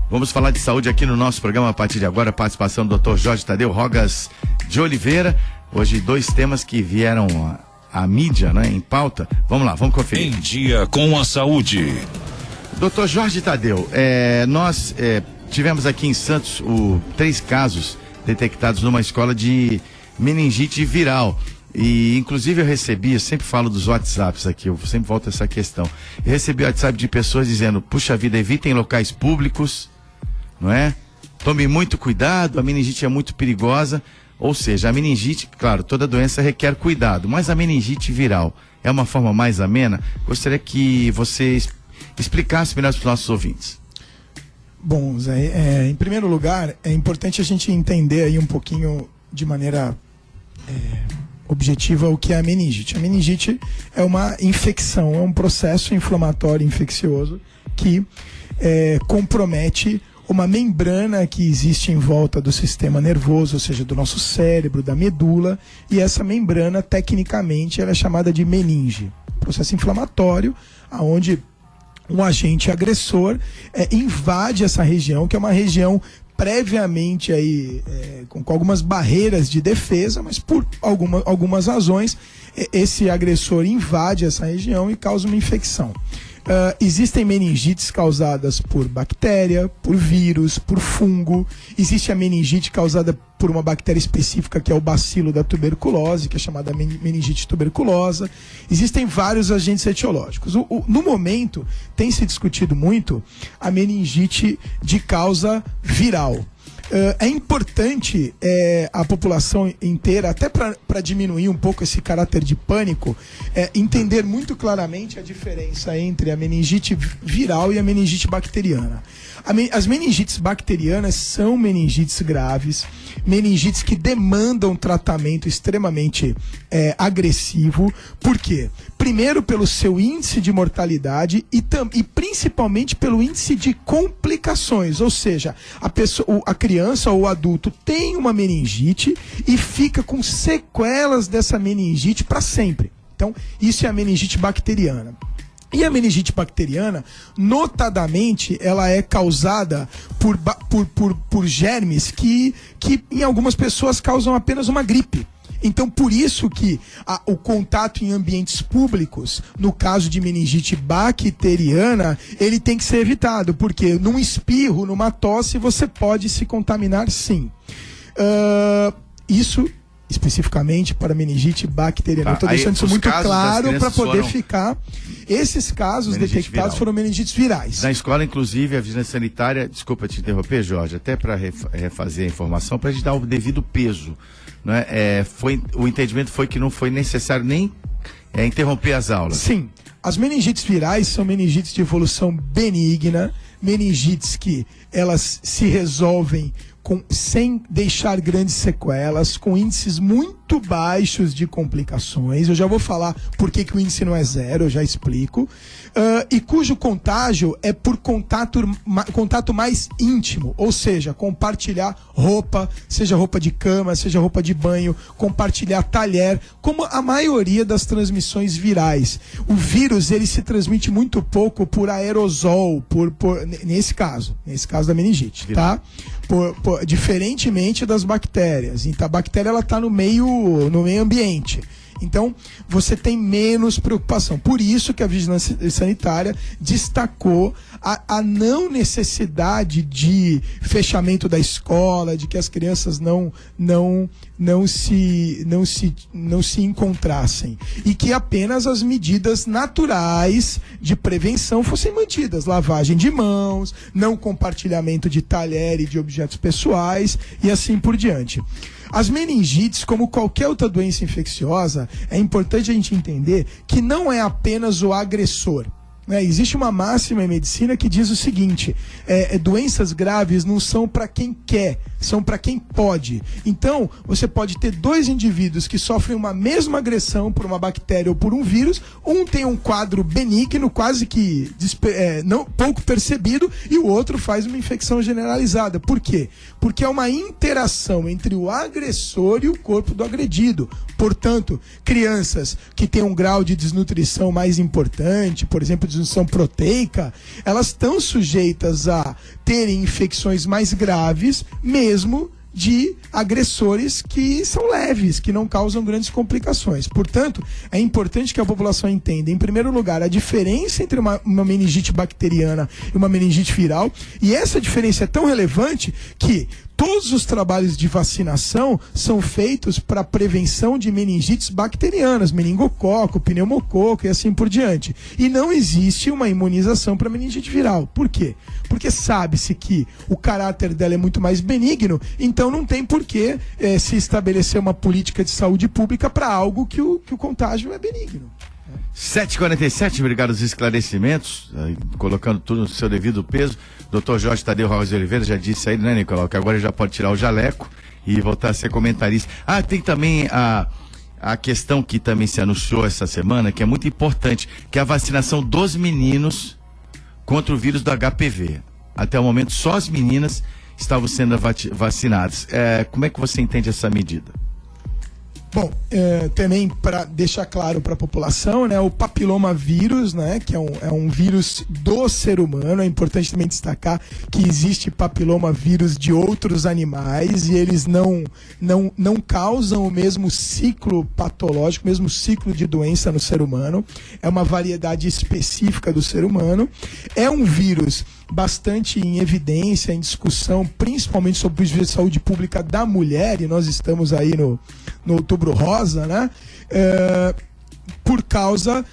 Vamos falar de saúde aqui no nosso programa a partir de agora, a participação do Dr. Jorge Tadeu Rogas de Oliveira. Hoje 2 temas que vieram à mídia, né, em pauta. Vamos lá, vamos conferir. Em Dia com a Saúde. Dr. Jorge Tadeu, nós tivemos aqui em Santos 3 casos detectados numa escola de meningite viral. E inclusive eu sempre falo dos WhatsApps aqui, eu sempre volto a essa questão. Eu recebi WhatsApp de pessoas dizendo, puxa vida, evitem locais públicos, não é? Tome muito cuidado, a meningite é muito perigosa. Ou seja, a meningite, claro, toda doença requer cuidado, mas a meningite viral é uma forma mais amena? Gostaria que você explicasse melhor para os nossos ouvintes. Bom, Zé, em primeiro lugar, é importante a gente entender aí um pouquinho de maneira objetiva o que é a meningite. A meningite é uma infecção, é um processo inflamatório infeccioso que compromete uma membrana que existe em volta do sistema nervoso, ou seja, do nosso cérebro, da medula, e essa membrana, tecnicamente, ela é chamada de meninge. Processo inflamatório, onde um agente agressor invade essa região, que é uma região previamente aí, com algumas barreiras de defesa, mas por algumas razões, esse agressor invade essa região e causa uma infecção. Existem meningites causadas por bactéria, por vírus, por fungo. Existe a meningite causada por uma bactéria específica, que é o bacilo da tuberculose, que é chamada meningite tuberculosa. Existem vários agentes etiológicos. No momento, tem se discutido muito a meningite de causa viral. É importante a população inteira, até para diminuir um pouco esse caráter de pânico, entender muito claramente a diferença entre a meningite viral e a meningite bacteriana. As meningites bacterianas são meningites graves, meningites que demandam tratamento extremamente agressivo. Por quê? Primeiro, pelo seu índice de mortalidade e principalmente pelo índice de complicações, ou seja, a criança ou o adulto tem uma meningite e fica com sequelas dessa meningite para sempre. Então, isso é a meningite bacteriana. E a meningite bacteriana, notadamente, ela é causada por germes que em algumas pessoas causam apenas uma gripe. Então, por isso que o contato em ambientes públicos, no caso de meningite bacteriana, ele tem que ser evitado, porque num espirro, numa tosse, você pode se contaminar, sim. Isso especificamente para meningite bacteriana. Eu estou deixando isso muito claro para poder ficar. Esses casos detectados foram meningites virais. Na escola, inclusive, a vigilância sanitária, desculpa te interromper, Jorge, até para refazer a informação, para a gente dar o devido peso. Né? O entendimento foi que não foi necessário nem interromper as aulas. Sim. As meningites virais são meningites de evolução benigna, meningites que elas se resolvem sem deixar grandes sequelas, com índices muito baixos de complicações. Eu já vou falar por que o índice não é zero, eu já explico. E cujo contágio é por contato mais íntimo, ou seja, compartilhar roupa, seja roupa de cama, seja roupa de banho, compartilhar talher, como a maioria das transmissões virais. O vírus, ele se transmite muito pouco por aerosol, nesse caso da meningite, tá? Diferentemente das bactérias. Então, a bactéria ela está no meio ambiente. Então, você tem menos preocupação. Por isso que a vigilância sanitária destacou a não necessidade de fechamento da escola, de que as crianças não se encontrassem. E que apenas as medidas naturais de prevenção fossem mantidas. Lavagem de mãos, não compartilhamento de talher e de objetos pessoais e assim por diante. As meningites, como qualquer outra doença infecciosa, é importante a gente entender que não é apenas o agressor. Existe uma máxima em medicina que diz o seguinte: doenças graves não são para quem quer, são para quem pode. Então, você pode ter dois indivíduos que sofrem uma mesma agressão por uma bactéria ou por um vírus, um tem um quadro benigno, quase que pouco percebido, e o outro faz uma infecção generalizada. Por quê? Porque é uma interação entre o agressor e o corpo do agredido. Portanto, crianças que têm um grau de desnutrição mais importante, por exemplo, desnutrição proteica, elas estão sujeitas a terem infecções mais graves, mesmo de agressores que são leves, que não causam grandes complicações. Portanto, é importante que a população entenda, em primeiro lugar, a diferença entre uma meningite bacteriana e uma meningite viral, e essa diferença é tão relevante que todos os trabalhos de vacinação são feitos para prevenção de meningites bacterianas, meningococo, pneumococo e assim por diante. E não existe uma imunização para meningite viral. Por quê? Porque sabe-se que o caráter dela é muito mais benigno, então não tem por que se estabelecer uma política de saúde pública para algo que o contágio é benigno. 7h47, obrigado aos esclarecimentos, colocando tudo no seu devido peso. Dr. Jorge Tadeu Rosa de Oliveira já disse aí, né, Nicolau, que agora já pode tirar o jaleco e voltar a ser comentarista. Tem também a questão que também se anunciou essa semana, que é muito importante, que é a vacinação dos meninos contra o vírus do HPV. Até o momento, só as meninas estavam sendo vacinadas. Como é que você entende essa medida? Bom, também para deixar claro para a população, né, o papilomavírus, né, que é um vírus do ser humano. É importante também destacar que existe papilomavírus de outros animais e eles não causam o mesmo ciclo patológico, o mesmo ciclo de doença no ser humano. É uma variedade específica do ser humano. É um vírus bastante em evidência, em discussão, principalmente sobre o vírus de saúde pública da mulher, e nós estamos aí no Outubro Rosa, né? Por causa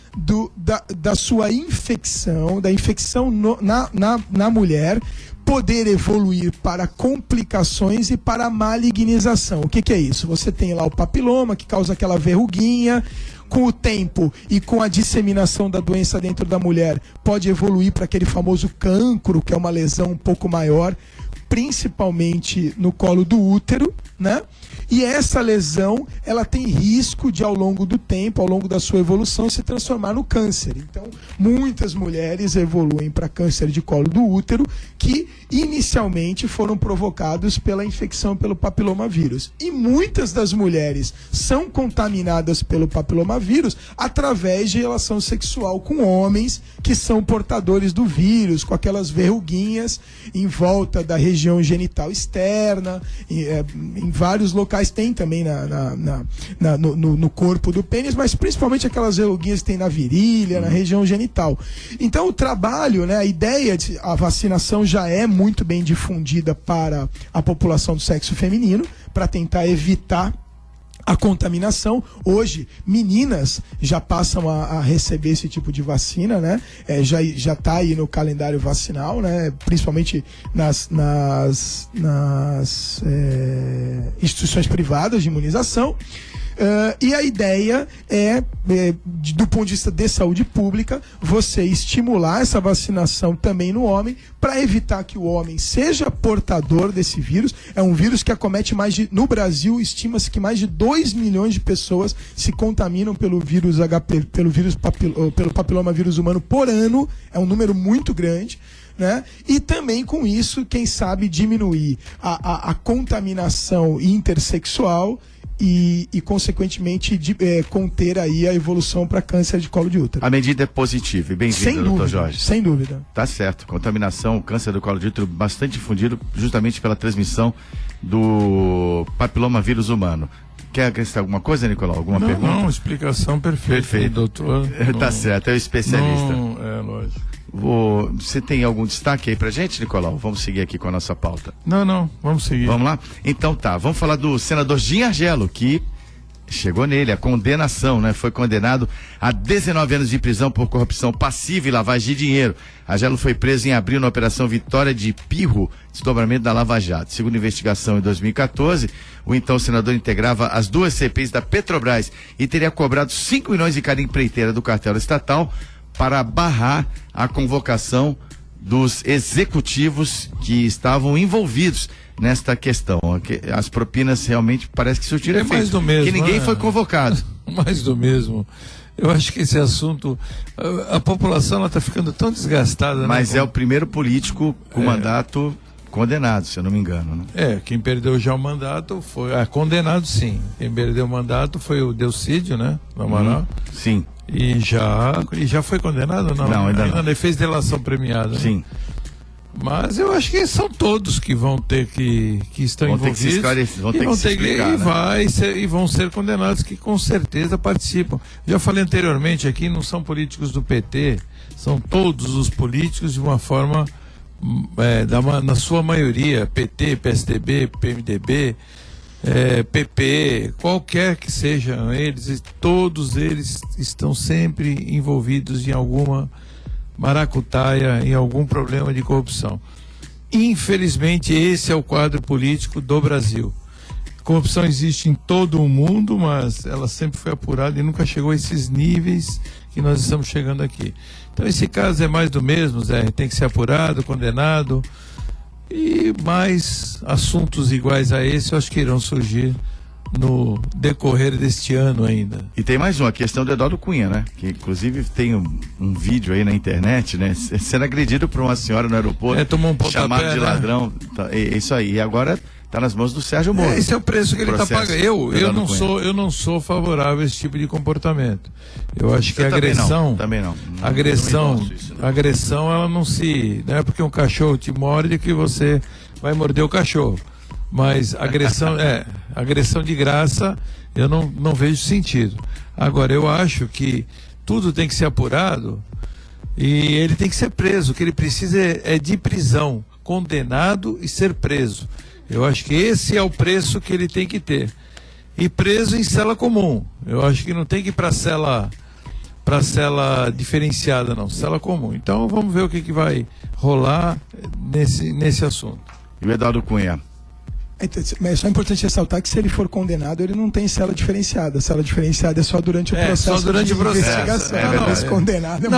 da sua infecção, da infecção na mulher, poder evoluir para complicações e para malignização. O que é isso? Você tem lá o papiloma, que causa aquela verruguinha. Com o tempo e com a disseminação da doença dentro da mulher, pode evoluir para aquele famoso cancro, que é uma lesão um pouco maior, principalmente no colo do útero, né? E essa lesão, ela tem risco de, ao longo do tempo, ao longo da sua evolução, se transformar no câncer. Então, muitas mulheres evoluem para câncer de colo do útero, que inicialmente foram provocados pela infecção pelo papilomavírus. E muitas das mulheres são contaminadas pelo papilomavírus através de relação sexual com homens que são portadores do vírus, com aquelas verruguinhas em volta da região genital externa, em vários locais tem também no corpo do pênis, mas principalmente aquelas verruguinhas que tem na virilha, na região genital. Então o trabalho, né, a ideia de a vacinação já é muito bem difundida para a população do sexo feminino, para tentar evitar a contaminação. Hoje, meninas já passam a receber esse tipo de vacina, né? Já está aí no calendário vacinal, né? Principalmente nas instituições privadas de imunização. E a ideia do ponto de vista de saúde pública, você estimular essa vacinação também no homem, para evitar que o homem seja portador desse vírus. É um vírus que acomete no Brasil, estima-se que mais de 2 milhões de pessoas se contaminam pelo vírus pelo papilomavírus humano por ano. É um número muito grande, né? E também com isso, quem sabe, diminuir a contaminação intersexual e consequentemente, conter aí a evolução para câncer de colo de útero. A medida é positiva e bem-vinda, doutor Jorge. Sem dúvida. Tá certo. Contaminação, câncer do colo de útero bastante difundido justamente pela transmissão do papilomavírus humano. Quer acrescentar alguma coisa, Nicolau? Alguma pergunta? Não, explicação perfeita. Perfeito. Doutor. Tá certo, é o especialista. Lógico. Você tem algum destaque aí pra gente, Nicolau? Vamos seguir aqui com a nossa pauta. Não, vamos seguir. Vamos lá? Então tá, vamos falar do senador Gin Argello, que chegou nele a condenação, né? Foi condenado a 19 anos de prisão por corrupção passiva e lavagem de dinheiro. Argello foi preso em abril na Operação Vitória de Pirro, desdobramento da Lava Jato. Segundo a investigação, em 2014, o então senador integrava as duas CPIs da Petrobras e teria cobrado 5 milhões de cada empreiteira do cartel estatal para barrar a convocação dos executivos que estavam envolvidos nesta questão. As propinas realmente parece que surtiram efeito. Mais do mesmo. Que ninguém foi convocado. Mais do mesmo. Eu acho que esse assunto, a população está ficando tão desgastada. Mas né? É o primeiro político com mandato condenado, se eu não me engano. Né? Quem perdeu já o mandato foi... condenado sim. Quem perdeu o mandato foi o Delcídio, né? No Amaral. Sim. E já foi condenado? Não, ainda não. Ele fez delação premiada. Sim. Né? Mas eu acho que são todos que vão ter que estão envolvidos. Vão ter que se explicar, e vão ser condenados, que com certeza participam. Já falei anteriormente aqui, não são políticos do PT, são todos os políticos de uma forma, na sua maioria, PT, PSDB, PMDB, PP, qualquer que sejam eles, todos eles estão sempre envolvidos em alguma maracutaia, em algum problema de corrupção. Infelizmente, esse é o quadro político do Brasil. Corrupção existe em todo o mundo, mas ela sempre foi apurada e nunca chegou a esses níveis que nós estamos chegando aqui. Então esse caso é mais do mesmo, Zé, tem que ser apurado, condenado, e mais assuntos iguais a esse eu acho que irão surgir no decorrer deste ano ainda. E tem mais uma questão do Eduardo Cunha, né? Que inclusive tem um vídeo aí na internet, né? Sendo agredido por uma senhora no aeroporto, tomou um pontapé, chamado de ladrão. É isso aí. E agora está nas mãos do Sérgio Moro. Esse é o preço que ele está pagando. Eu não sou favorável a esse tipo de comportamento. Eu acho que a agressão, agressão ela não se, não é porque um cachorro te morde que você vai morder o cachorro. Mas agressão de graça, eu não vejo sentido. Agora, eu acho que tudo tem que ser apurado e ele tem que ser preso. O que ele precisa é de prisão, condenado e ser preso. Eu acho que esse é o preço que ele tem que ter. E preso em cela comum. Eu acho que não tem que ir para cela diferenciada, não. Cela comum. Então, vamos ver o que vai rolar nesse assunto. E o Eduardo Cunha? Mas é só importante ressaltar que se ele for condenado, ele não tem cela diferenciada. A cela diferenciada é só durante o processo. Só durante o processo. Investigação. Condenado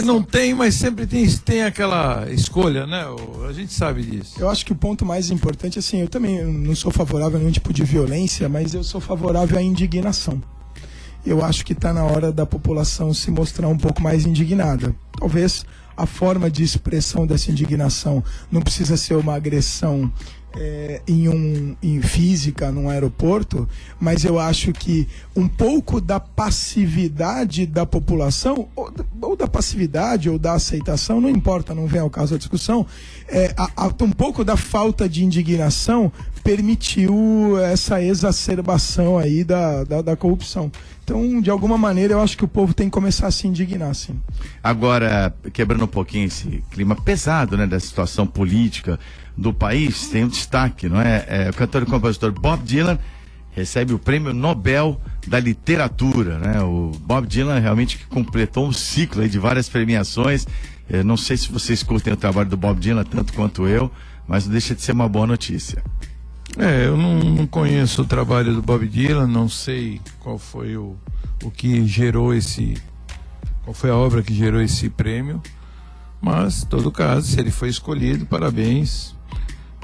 não tem, mas sempre tem aquela escolha, né? A gente sabe disso. Eu acho que o ponto mais importante, assim, eu também não sou favorável a nenhum tipo de violência, mas eu sou favorável à indignação. Eu acho que está na hora da população se mostrar um pouco mais indignada. Talvez a forma de expressão dessa indignação não precisa ser uma agressão em física num aeroporto, mas eu acho que um pouco da passividade da população, ou da passividade ou da aceitação, não importa, não vem ao caso a discussão, um pouco da falta de indignação permitiu essa exacerbação aí da corrupção. Então, de alguma maneira, eu acho que o povo tem que começar a se indignar, sim. Agora, quebrando um pouquinho esse clima pesado, né, da situação política do país, tem um destaque, não é? O cantor e compositor Bob Dylan recebe o Prêmio Nobel da Literatura, né? O Bob Dylan realmente completou um ciclo aí de várias premiações. Não sei se vocês curtem o trabalho do Bob Dylan tanto quanto eu, mas não deixa de ser uma boa notícia. Eu não conheço o trabalho do Bob Dylan, não sei qual foi o que gerou qual foi a obra que gerou esse prêmio, mas, em todo caso, se ele foi escolhido, parabéns.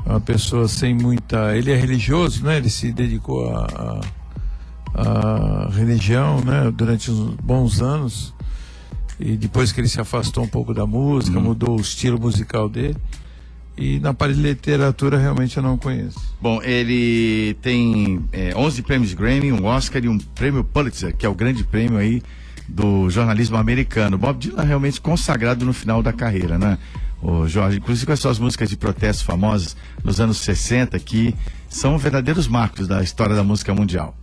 Uma pessoa sem muita... Ele é religioso, né? Ele se dedicou à religião, né? Durante uns bons anos, e depois que ele se afastou um pouco da música, mudou o estilo musical dele. E na parte de literatura realmente eu não conheço. Bom, ele tem 11 prêmios Grammy, um Oscar e um prêmio Pulitzer, que é o grande prêmio aí do jornalismo americano. Bob Dylan realmente consagrado no final da carreira, né? O Jorge, inclusive com as suas músicas de protesto famosas nos anos 60, que são verdadeiros marcos da história da música mundial.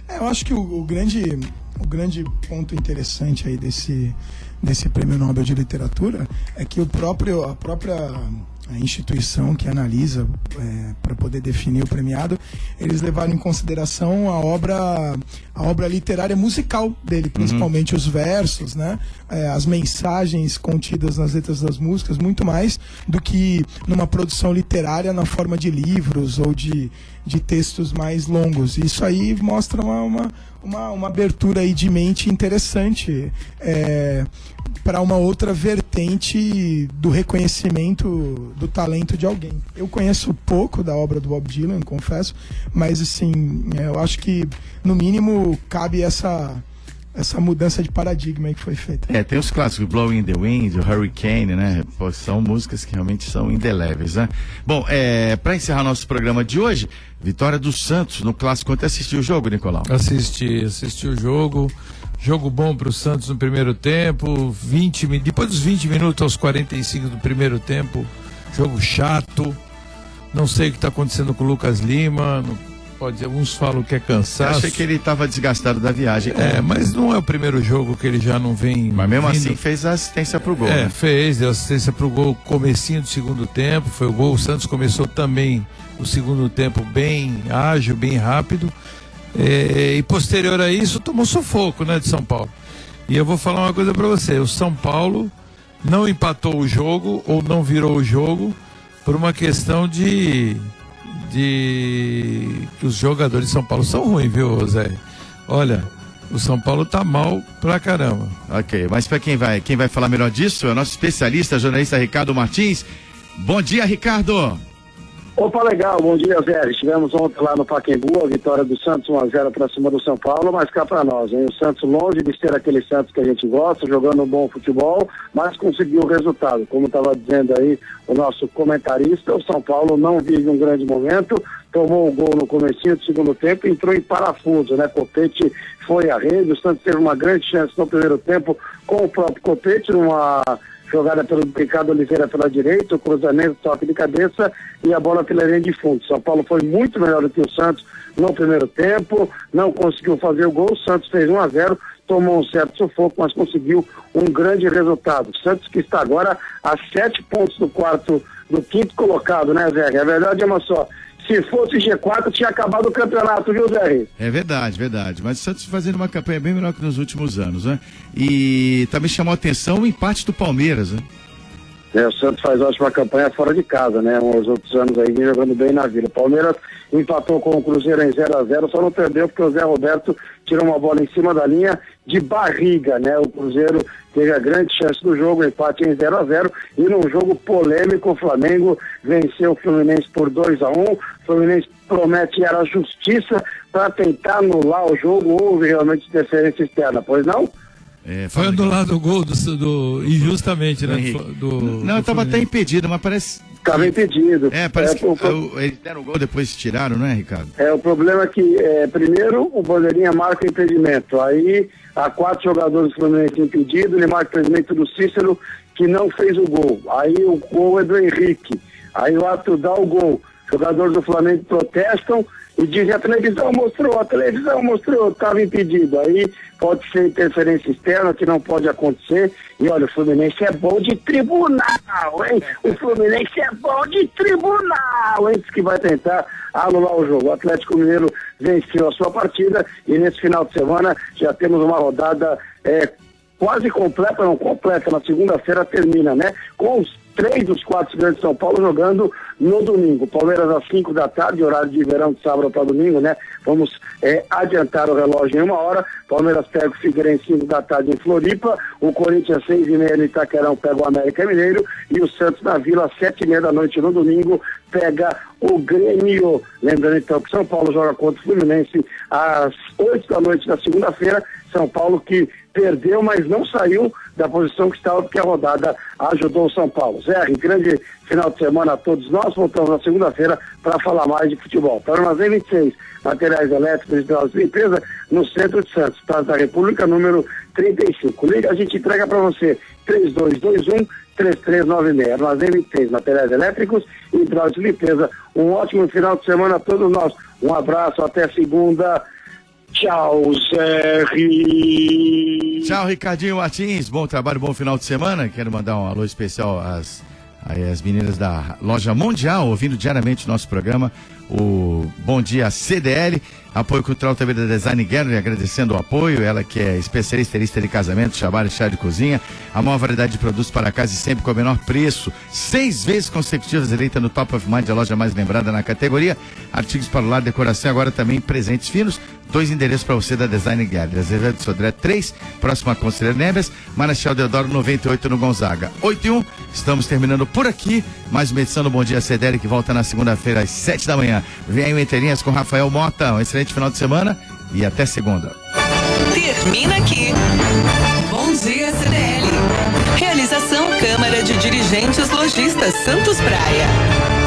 Eu acho que o grande ponto interessante aí desse Prêmio Nobel de Literatura é que a própria instituição que analisa para poder definir o premiado, eles levaram em consideração a obra literária musical dele, principalmente os versos, né? As mensagens contidas nas letras das músicas, muito mais do que numa produção literária na forma de livros ou de textos mais longos. Isso aí mostra uma abertura aí de mente interessante para uma outra vertente do reconhecimento do talento de alguém. Eu conheço pouco da obra do Bob Dylan, confesso, mas assim, eu acho que no mínimo cabe essa mudança de paradigma aí que foi feita. Tem os clássicos, Blowing in the Wind, o Hurricane, né? Pô, são músicas que realmente são indeléveis, né? Bom, para encerrar nosso programa de hoje, vitória do Santos no Clássico. Ontem assistiu o jogo, Nicolau? Assisti o jogo. Jogo bom para o Santos no primeiro tempo, depois dos 20 minutos aos 45 do primeiro tempo, jogo chato. Não sei o que está acontecendo com o Lucas Lima. Alguns falam que é cansaço. Eu achei que ele estava desgastado da viagem. Mas não é o primeiro jogo que ele já não vem. Mas mesmo assim fez a assistência pro gol. Né? Deu assistência pro gol, comecinho do segundo tempo, foi o gol. O Santos começou também o segundo tempo bem ágil, bem rápido. E posterior a isso tomou sufoco, né, de São Paulo. E eu vou falar uma coisa para você: o São Paulo não empatou o jogo ou não virou o jogo por uma questão de que os jogadores de São Paulo são ruins, viu, Zé? Olha, o São Paulo tá mal pra caramba. Ok, mas para quem vai falar melhor disso é o nosso especialista, jornalista Ricardo Martins. Bom dia, Ricardo. Opa, legal, bom dia, Zé. Estivemos ontem lá no Pacaembu, a vitória do Santos 1-0 para cima do São Paulo, mas cá para nós, hein? O Santos longe de ser aquele Santos que a gente gosta, jogando um bom futebol, mas conseguiu o resultado. Como estava dizendo aí o nosso comentarista, o São Paulo não vive um grande momento, tomou o gol no comecinho do segundo tempo e entrou em parafuso, né? Copete foi à rede, o Santos teve uma grande chance no primeiro tempo com o próprio Copete, numa jogada pelo Ricardo Oliveira pela direita, o cruzamento, toque de cabeça e a bola pela linha de fundo. São Paulo foi muito melhor do que o Santos no primeiro tempo, não conseguiu fazer o gol, o Santos fez 1-0, tomou um certo sufoco, mas conseguiu um grande resultado. O Santos que está agora a 7 pontos do quinto colocado, né, Zé? A verdade é uma só. Se fosse G4, tinha acabado o campeonato, viu, Zé? É verdade, verdade. Mas o Santos fazendo uma campanha bem melhor que nos últimos anos, né? E também chamou a atenção o empate do Palmeiras, né? O Santos faz ótima campanha fora de casa, né? Os outros anos aí vem jogando bem na Vila. O Palmeiras empatou com o Cruzeiro em 0-0, só não perdeu porque o Zé Roberto tirou uma bola em cima da linha de barriga, né? O Cruzeiro teve a grande chance do jogo, empate em 0-0, e num jogo polêmico o Flamengo venceu o Fluminense por 2-1. O Fluminense promete ir à justiça para tentar anular o jogo. Houve realmente interferência externa, pois não? Foi anulado o gol injustamente, né? Não, estava até impedido, mas parece... Estava impedido. Parece que eles deram o gol, depois tiraram, não é, Ricardo? O problema é que, primeiro, o bandeirinha marca o impedimento. Aí, há 4 jogadores do Fluminense impedidos, ele marca o impedimento do Cícero, que não fez o gol. Aí, o gol é do Henrique. Aí, o árbitro dá o gol. Jogadores do Flamengo protestam e dizem: a televisão mostrou, estava impedido. Aí pode ser interferência externa, que não pode acontecer. E olha, o Fluminense é bom de tribunal, hein? O Fluminense é bom de tribunal, hein? Que vai tentar anular o jogo. O Atlético Mineiro venceu a sua partida e nesse final de semana já temos uma rodada quase completa, não completa, na segunda-feira termina, né? Com os 3 dos 4 grandes de São Paulo jogando no domingo. Palmeiras às 5 da tarde, horário de verão de sábado para domingo, né? Vamos adiantar o relógio em 1 hora. Palmeiras pega o Figueirense 5 da tarde em Floripa. O Corinthians 6h30 no Itaquerão pega o América Mineiro. E o Santos na Vila às 7h30 da noite no domingo pega o Grêmio. Lembrando então que São Paulo joga contra o Fluminense às 8 da noite da segunda-feira. São Paulo que perdeu, mas não saiu da posição que estava, porque a rodada ajudou o São Paulo. Zé, grande final de semana a todos nós. Voltamos na segunda-feira para falar mais de futebol. Para o Armazém 26, materiais elétricos e de limpeza, no centro de Santos, Praça da República, número 35. Liga, a gente entrega para você, 3221-3396. Armazém 26, materiais elétricos e de limpeza. Um ótimo final de semana a todos nós. Um abraço, até segunda. Tchau, Zé. Tchau, Ricardinho Martins. Bom trabalho, bom final de semana. Quero mandar um alô especial às meninas da Loja Mundial, ouvindo diariamente o nosso programa. O Bom Dia CDL, apoio cultural também da Design Gallery, agradecendo o apoio. Ela que é especialista de casamento, trabalho, chá de cozinha, a maior variedade de produtos para casa e sempre com o menor preço. 6 vezes consecutivas eleita no Top of Mind, a loja mais lembrada na categoria. Artigos para o lar, decoração, agora também presentes finos. 2 endereços para você da Design Gallery. Azevedo de Sodré 3, próximo a Conselheiro Neves, Marechal Deodoro 98 no Gonzaga. 8h01, estamos terminando por aqui. Mais uma edição do Bom Dia CDL, que volta na segunda-feira às 7 da manhã. Vem aí o Enterinhas com Rafael Mota. Um excelente final de semana e até segunda. Termina aqui. Bom Dia CDL. Realização Câmara de Dirigentes Lojistas Santos Praia.